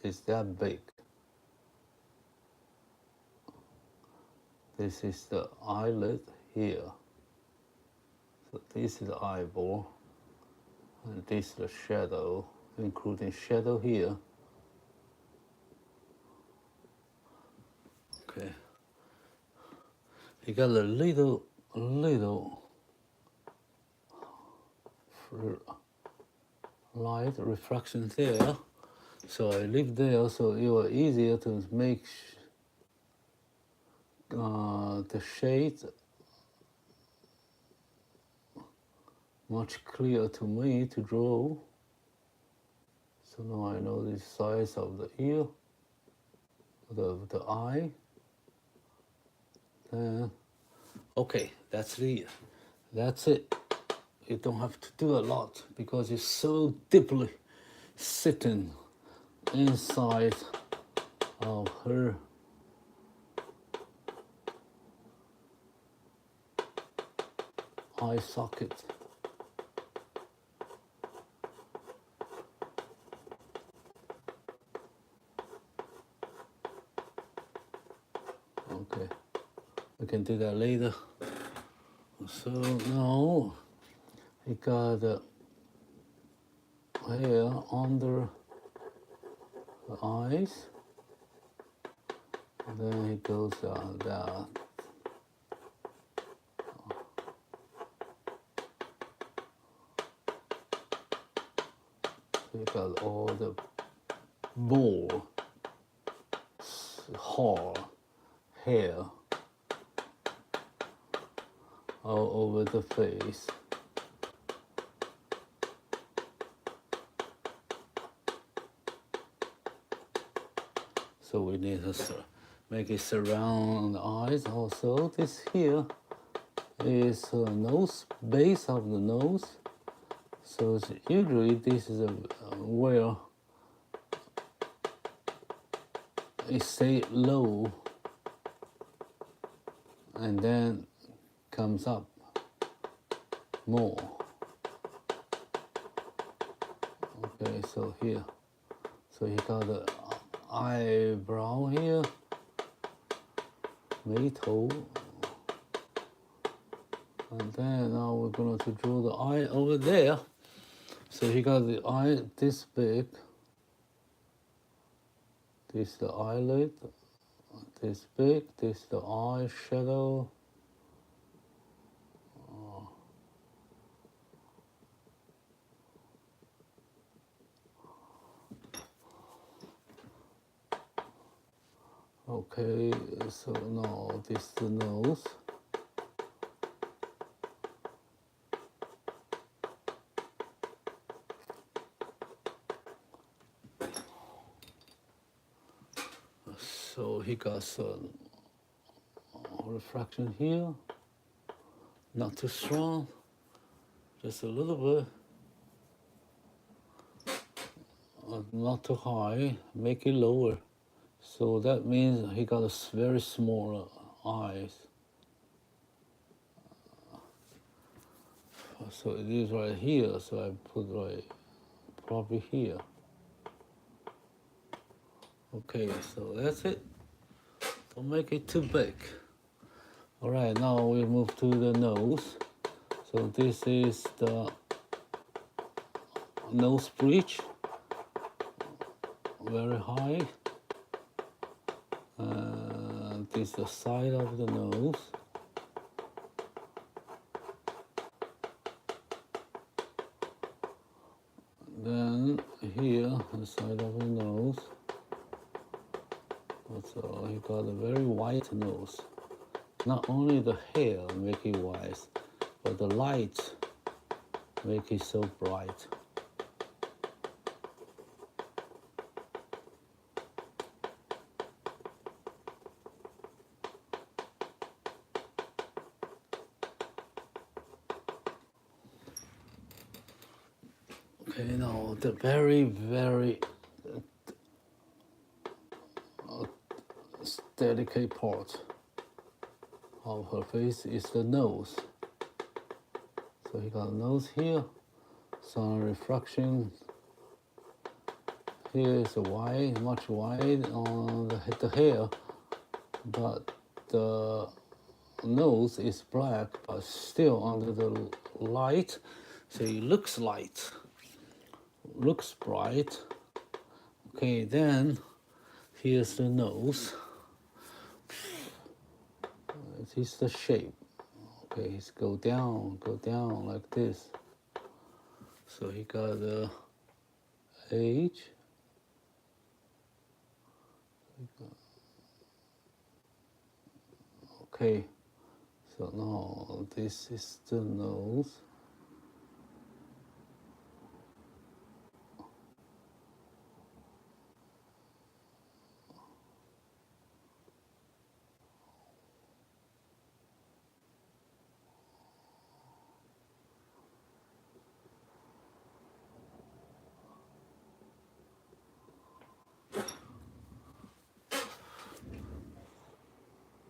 It's that big. This is the eyelid here. So this is the eyeball. And this is the shadow, including shadow here. Okay. You got a little light reflection there, so I leave there so it was easier to make the shades much clearer to me to draw. So now I know the size of the ear, the eye. Then, okay, that's it. You don't have to do a lot because it's so deeply sitting inside of her eye socket. Okay, we can do that later. So now we got hair under the eyes. Then it goes down. So you got all the ball, hair all over the face. So we need to make it surround the eyes. Also, this here is the nose, base of the nose. So usually this is where it stay low and then comes up more. Okay, so here, so you got the eyebrow here, 眉头, and then now we're going to draw the eye over there. So he got the eye this big. This is the eyelid, this big, this is the eye shadow. Okay, so now this is the nose. So he got some refraction here, not too strong, just a little bit, not too high, make it lower. So that means he got a very small eyes. So it is right here, so I put right probably here. Okay, so that's it. Don't make it too big. All right, now we move to the nose. So this is the nose bridge, very high. This is the side of the nose. Then here, the side of the nose. So he got a very white nose. Not only the hair make it white, but the light make it so bright. Okay, now the very, very delicate part of her face is the nose. So he got a nose here, some refraction. Here is wide, much wide on the hair, but the nose is black, but still under the light, so it looks light, looks bright. Okay, then here's the nose. This is the shape. Okay, he's go down like this. So he got the edge. Okay, so now this is the nose.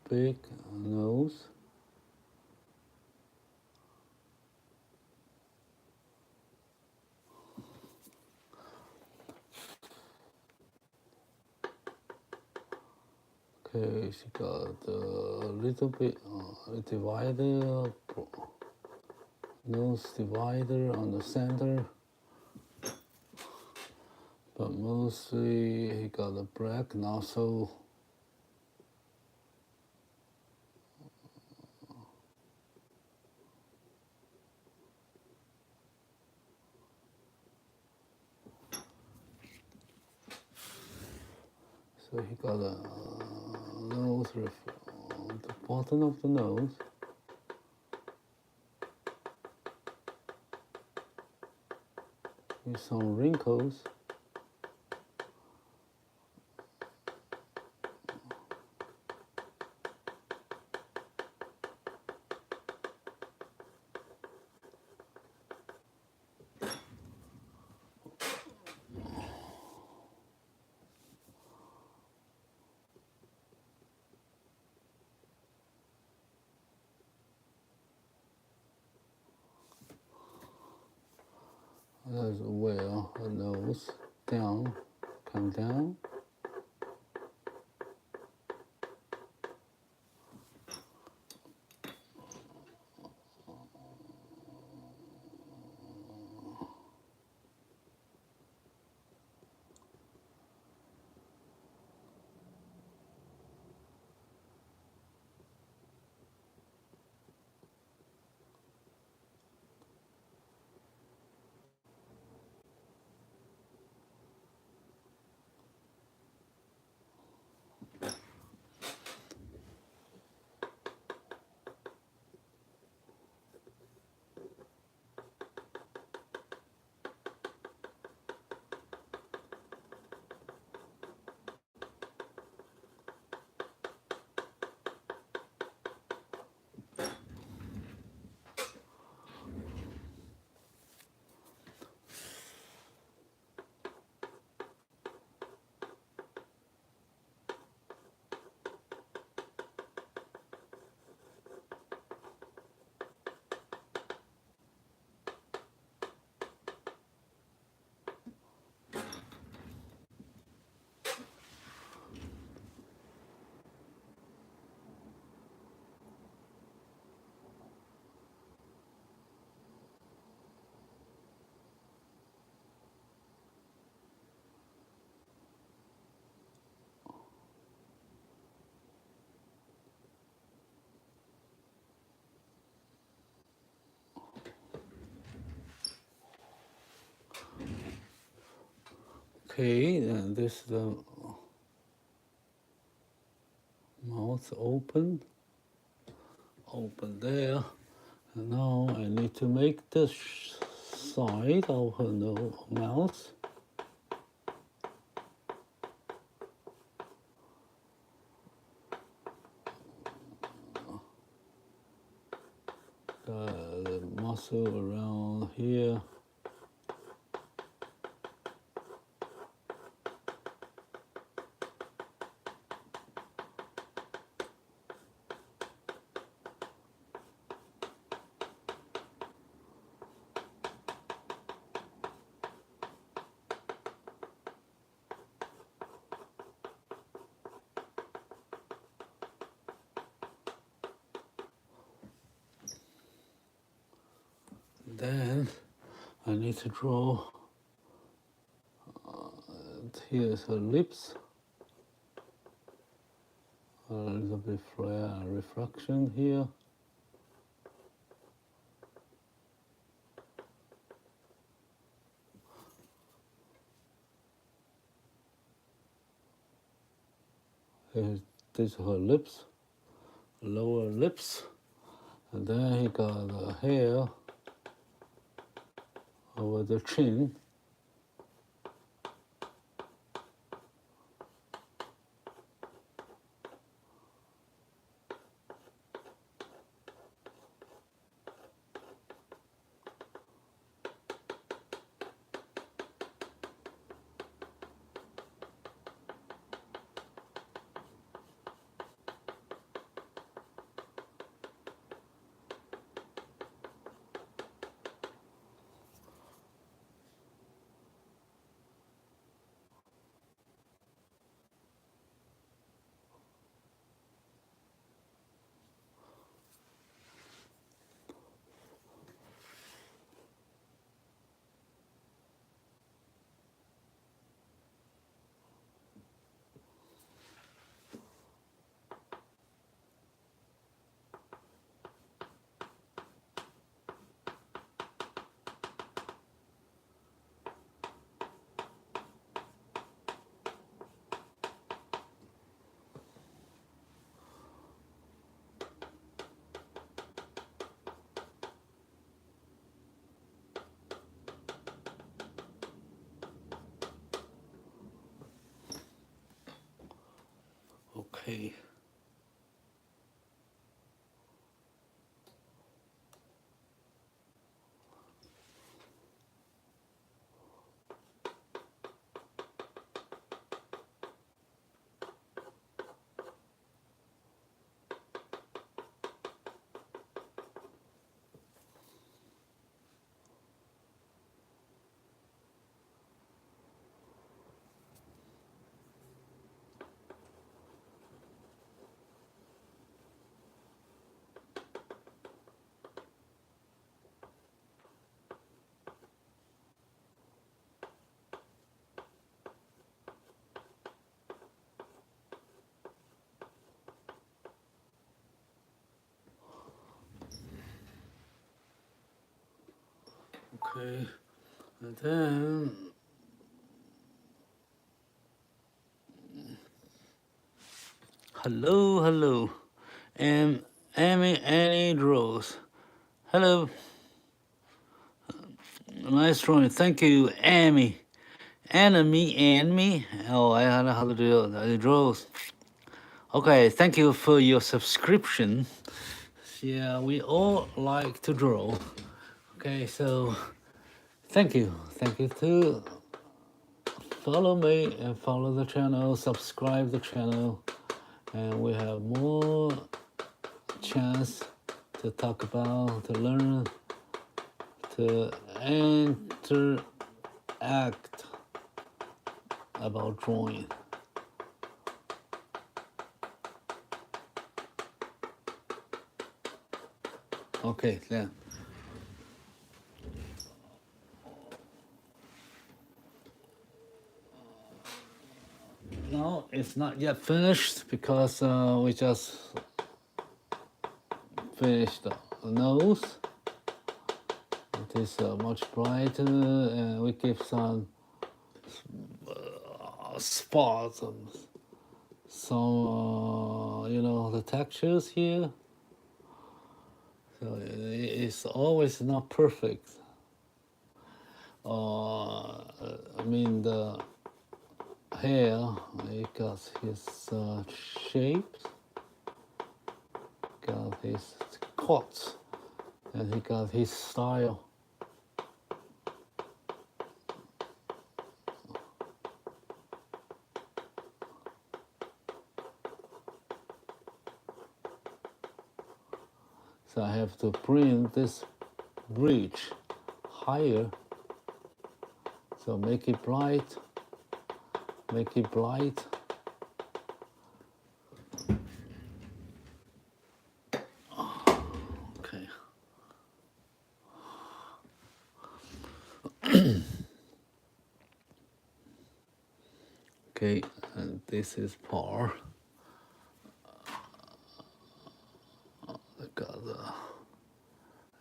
Big nose. Okay, she got a little bit divider, nose divider on the center. but mostly he got the black and also so he got a nose on the bottom of the nose. With some wrinkles. That's where her nose down, come down. Okay, and this is the mouth open there. And now I need to make the side of her mouth. The muscle around here. Then I need to draw, here's her lips, a little bit flare refraction here. These are her lips, lower lips, and then he got the hair over the chin. Okay. Okay, and then hello, and Annie draws. Hello, nice drawing. Thank you, Amy. Annie. Oh, I don't know how to do the draws. Okay, thank you for your subscription. Yeah, we all like to draw. Okay, so thank you to follow me and follow the channel, subscribe the channel, and we have more chance to talk about, to learn, to interact about drawing. Okay, then. No, it's not yet finished because we just finished the nose. It is much brighter, and we give some spots, some the textures here. So it's always not perfect. I mean the hair, he got his shapes, got his cuts, and he got his style. So I have to bring this bridge higher. So make it bright. Okay. Okay, and this is par.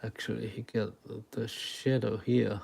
Actually, he got the shadow here.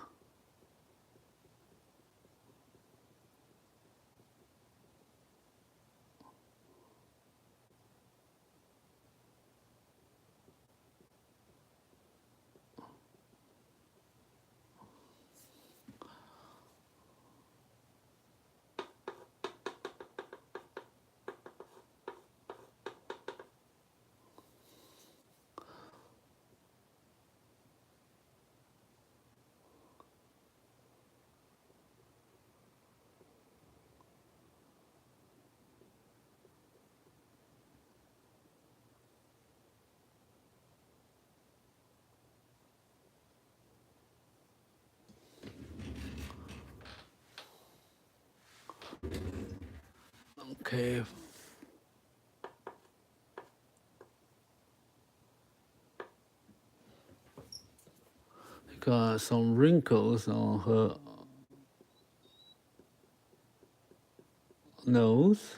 Okay. Got some wrinkles on her nose.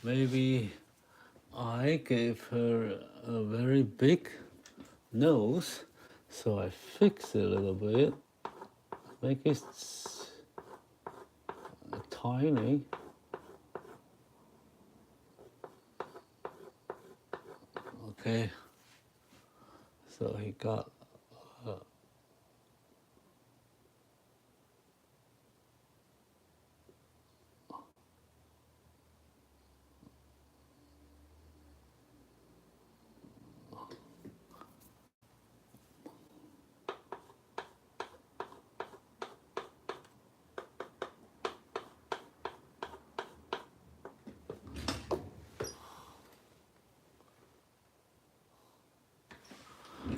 Maybe I gave her a very big nose, so I fix it a little bit, make it tiny. Okay, so he got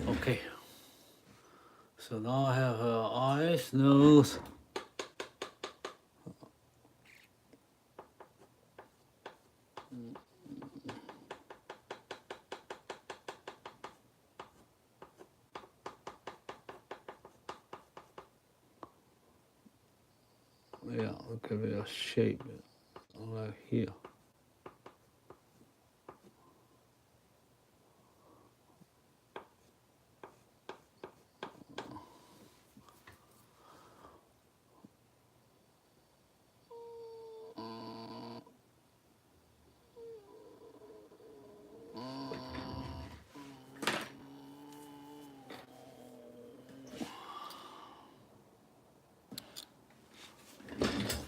okay. So now I have her eyes, nose. Yeah, give it a shape like here.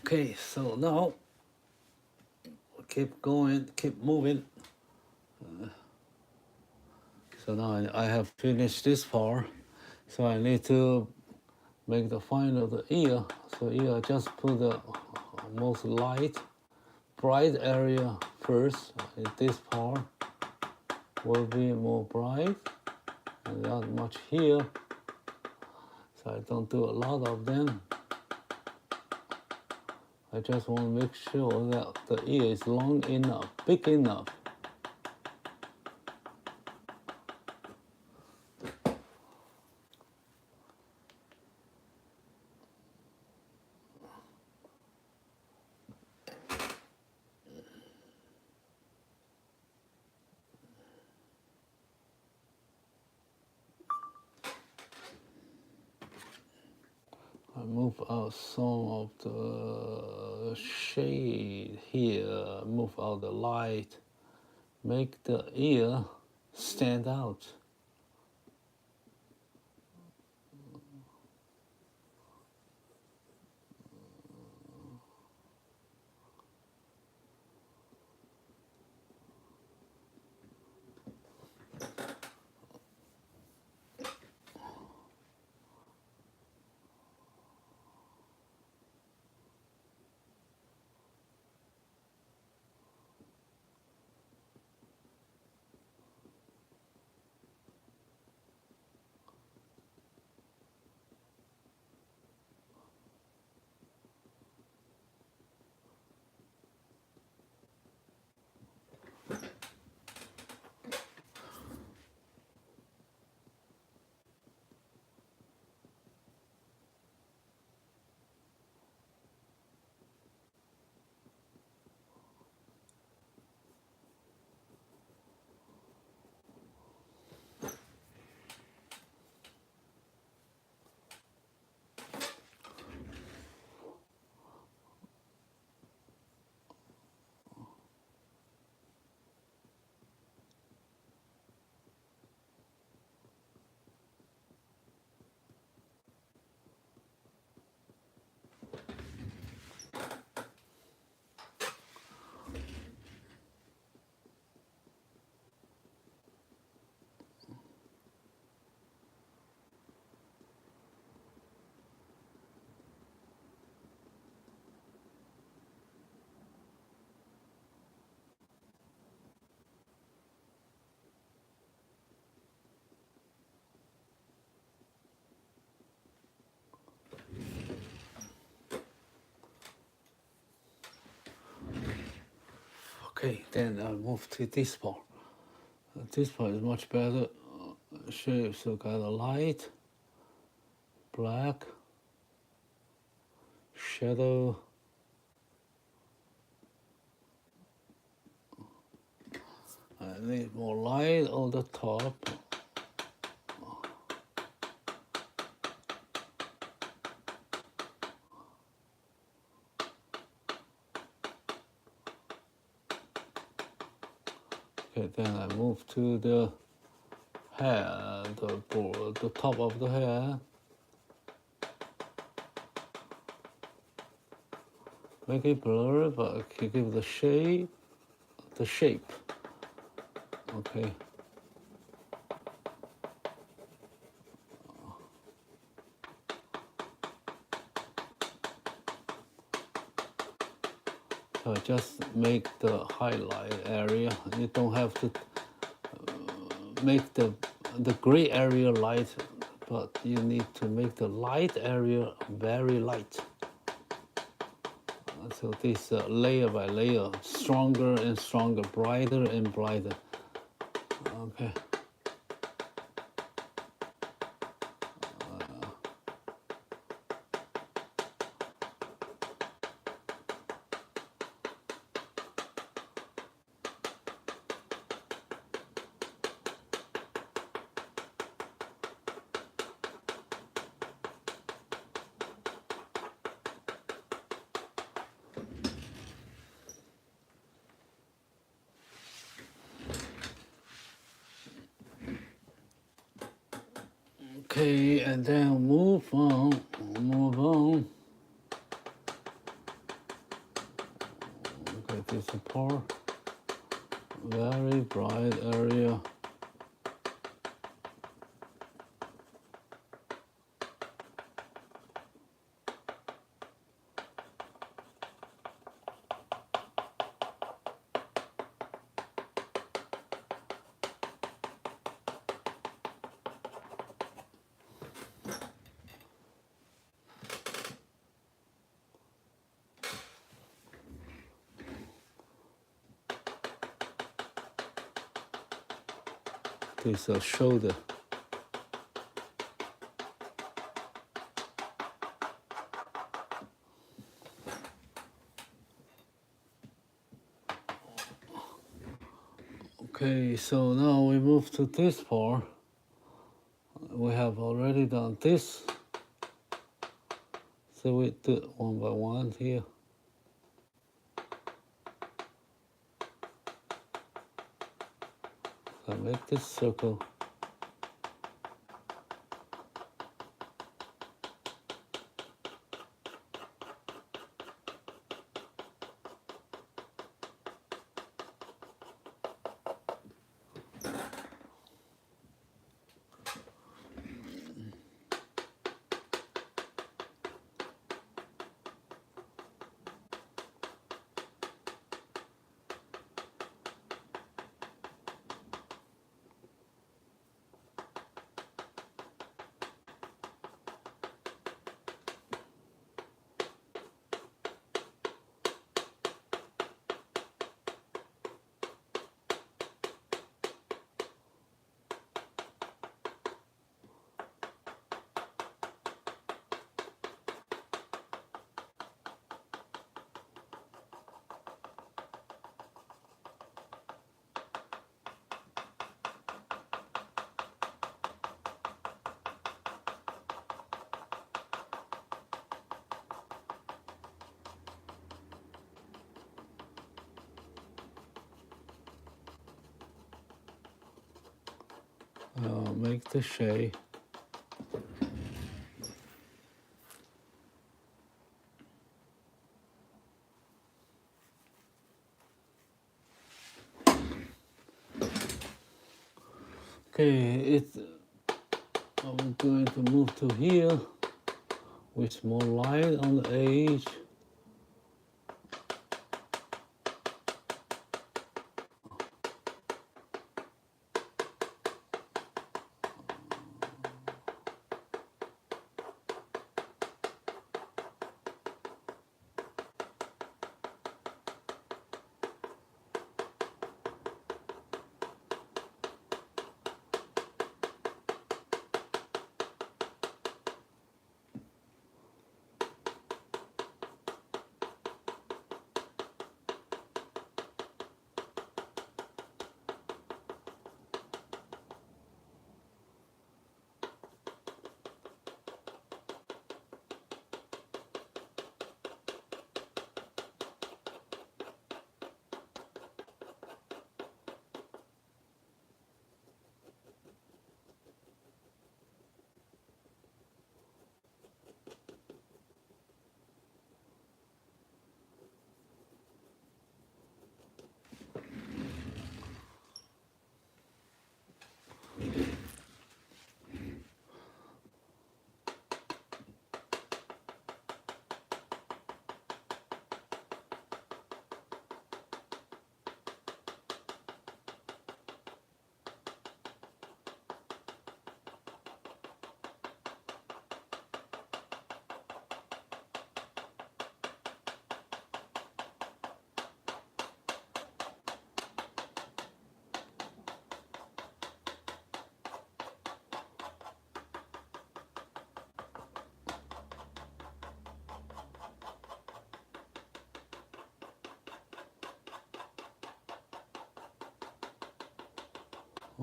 Okay, so now keep going, keep moving. So now I have finished this part. So I need to make the final of the ear. So ear, just put the most light, bright area first. This part will be more bright, and not much here. So I don't do a lot of them. I just want to make sure that the ear is long enough, big enough. I move out some of the shade here, move out the light, make the ear stand out. Okay, then I'll move to this part. This part is much better shape. So got a light, black, shadow. I need more light on the top. Okay, then I move to the head, the top of the head. Make it blur, but give the shape. Okay. So just make the highlight area. You don't have to make the gray area light, but you need to make the light area very light. So this layer by layer, stronger and stronger, brighter and brighter. Okay. Okay, and then move on. Okay, this part, very bright area. This shoulder. Okay, so now we move to this part. We have already done this. So we do it one by one here. So make this circle. Make the shade. Okay, I'm going to move to here with more light on the edge.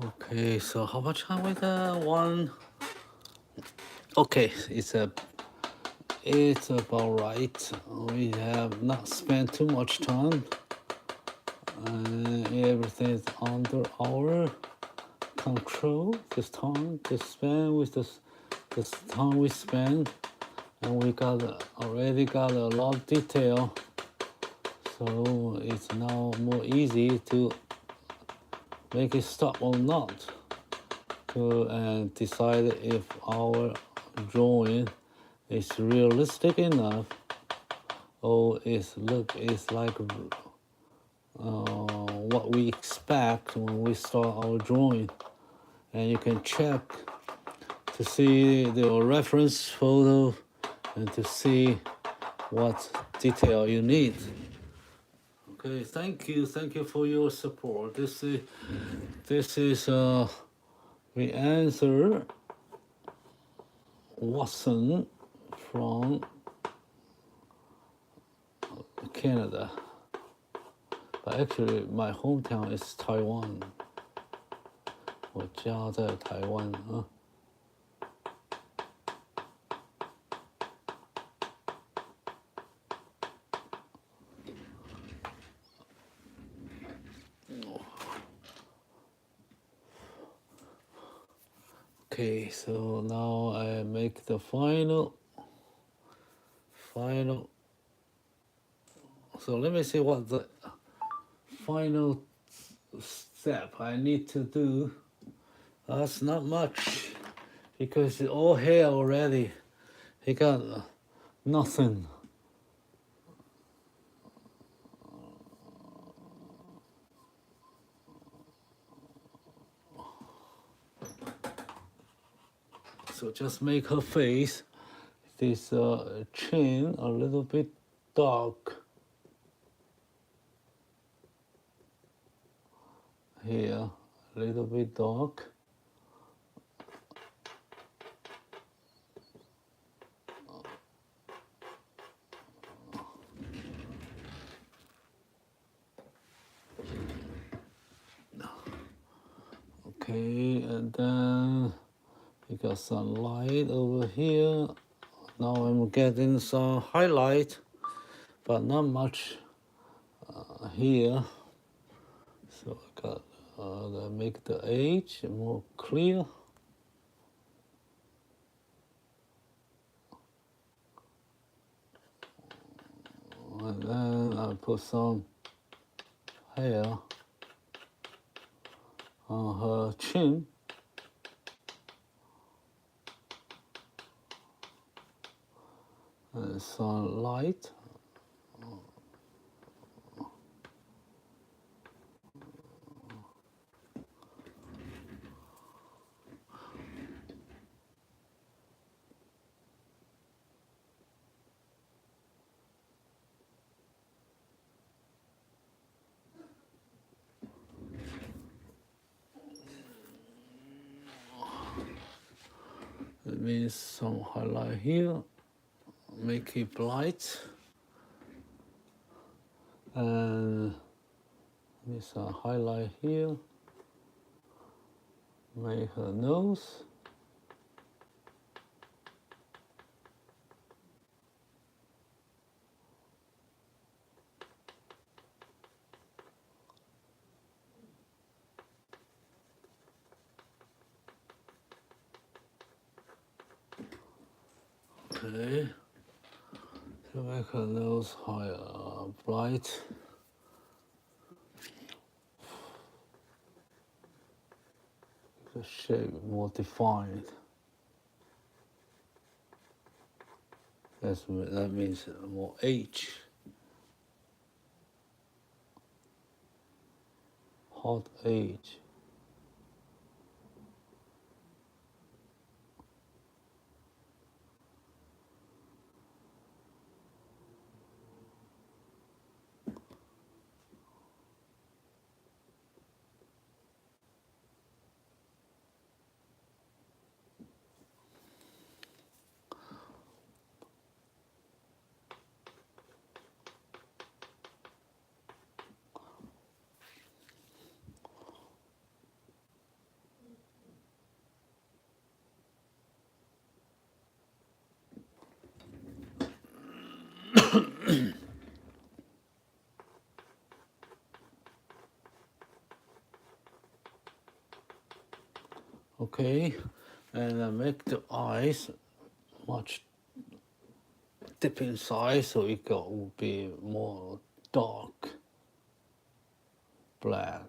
Okay, so how much time with one? Okay, it's about right. We have not spent too much time. Everything is under our control. This time to spend with this time we spend, and we already got a lot of detail. So it's now more easy to make it stop or not, and decide if our drawing is realistic enough, or it's like what we expect when we start our drawing. And you can check to see the reference photo and to see what detail you need. Okay, thank you for your support. This is the answer Watson from Canada, but actually my hometown is Taiwan. 我家在台湾啊。Okay, so now I make the final. So let me see what the final step I need to do. That's not much because it's all here already. He got nothing. So just make her face, this chin a little bit dark here, a little bit dark. Okay, and then you got some light over here. Now I'm getting some highlight, but not much here. So I got to make the edge more clear. And then I put some hair on her chin. And some light. It means some highlight here, make it bright, and there's a highlight here, make her nose. Okay, to make her nose higher, bright. The shape more defined. That means more H. Hot H. Okay, and I make the eyes much deep inside, so it will be more dark black.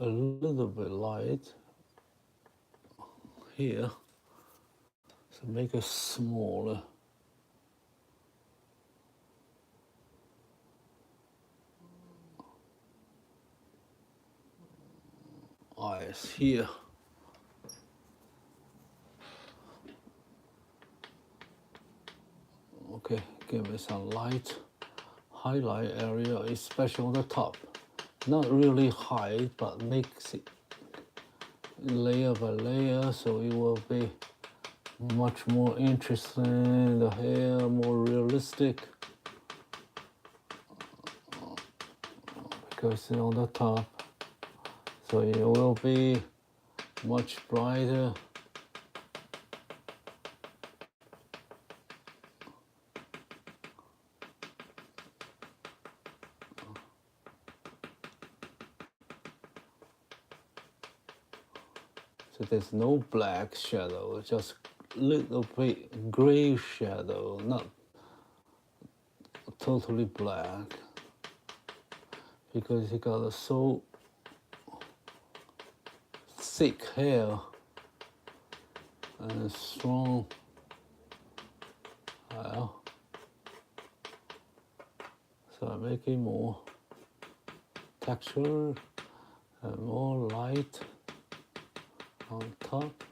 A little bit light here, so make it smaller. Eyes here. Okay, give me some light. Highlight area, especially on the top. Not really high, but makes it layer by layer, so it will be much more interesting. The hair more realistic because it's on the top, so it will be much brighter. So there's no black shadow, just little bit gray shadow, not totally black, because he got a so thick hair and strong hair. So I make it more texture and more light on top.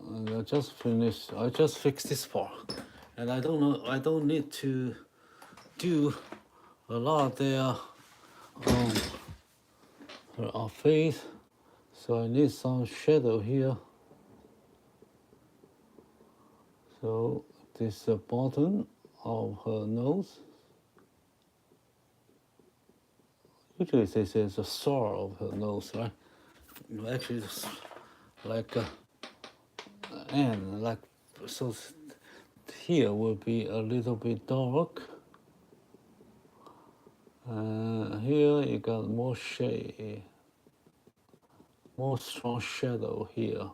And I just finished, I just fixed this part. And I don't know, I don't need to do a lot there for our face. So I need some shadow here. So this is the bottom of her nose. Usually this is the star of her nose, right? Actually, it's like a end, like, so here will be a little bit dark. Here you got more shade, more strong shadow here.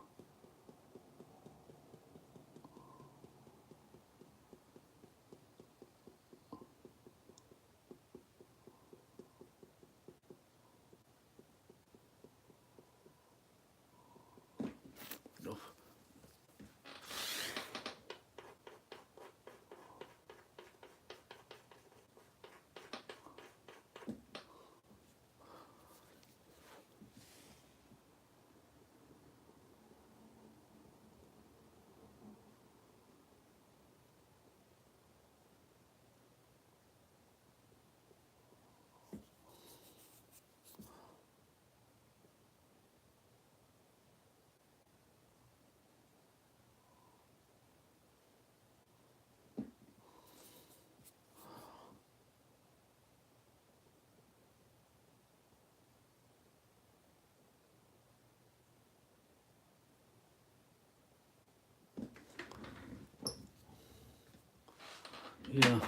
Yeah,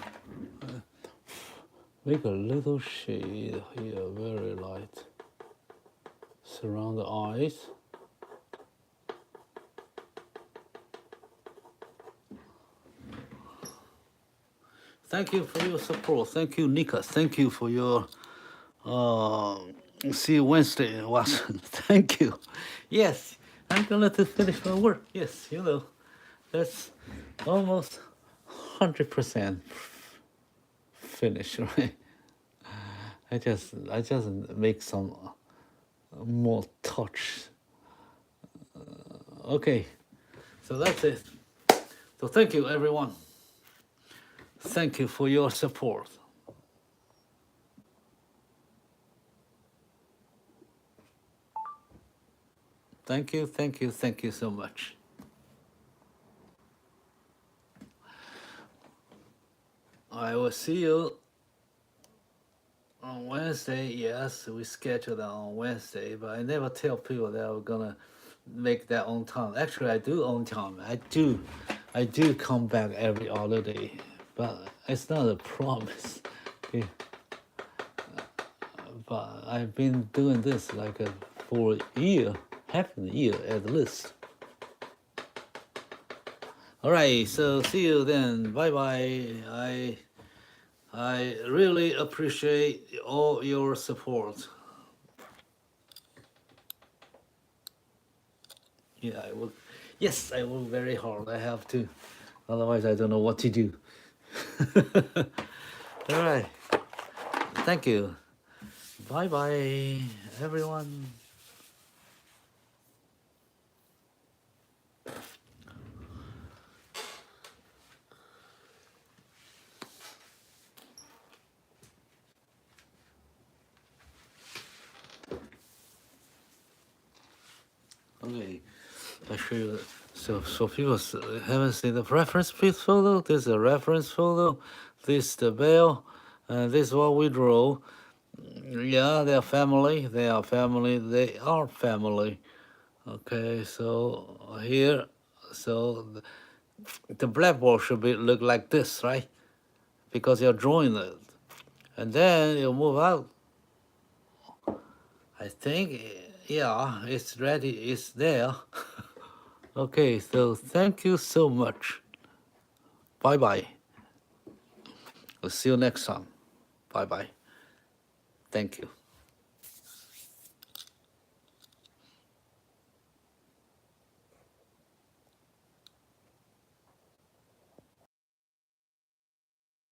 make a little shade here, very light. Surround the eyes. Thank you for your support. Thank you, Nika. Thank you for your see you Wednesday, Watson. Thank you. Yes, I'm gonna to finish my work. Yes, you know, that's almost 100% finished, right? I just make some more touch. Okay, so that's it. So thank you, everyone. Thank you for your support. Thank you so much. I will see you on Wednesday. Yes, we scheduled on Wednesday, but I never tell people that we're gonna make that on time. Actually, I do on time. I do come back every other day, but it's not a promise. Okay. But I've been doing this like for a year, half a year at least. All right, so see you then. Bye bye. I really appreciate all your support. Yeah, I will. Yes, I work very hard. I have to. Otherwise, I don't know what to do. All right. Thank you. Bye bye, everyone. Okay, I show you. So people haven't seen the reference photo. This is a reference photo. This is the bell. This is what we draw. Yeah, they are family. They are family. They are family. Okay, so here, so the blackboard should be look like this, right? Because you're drawing it, and then you move out. I think, yeah, it's ready. It's there. Okay, so thank you so much. Bye bye. We'll see you next time. Bye bye. Thank you.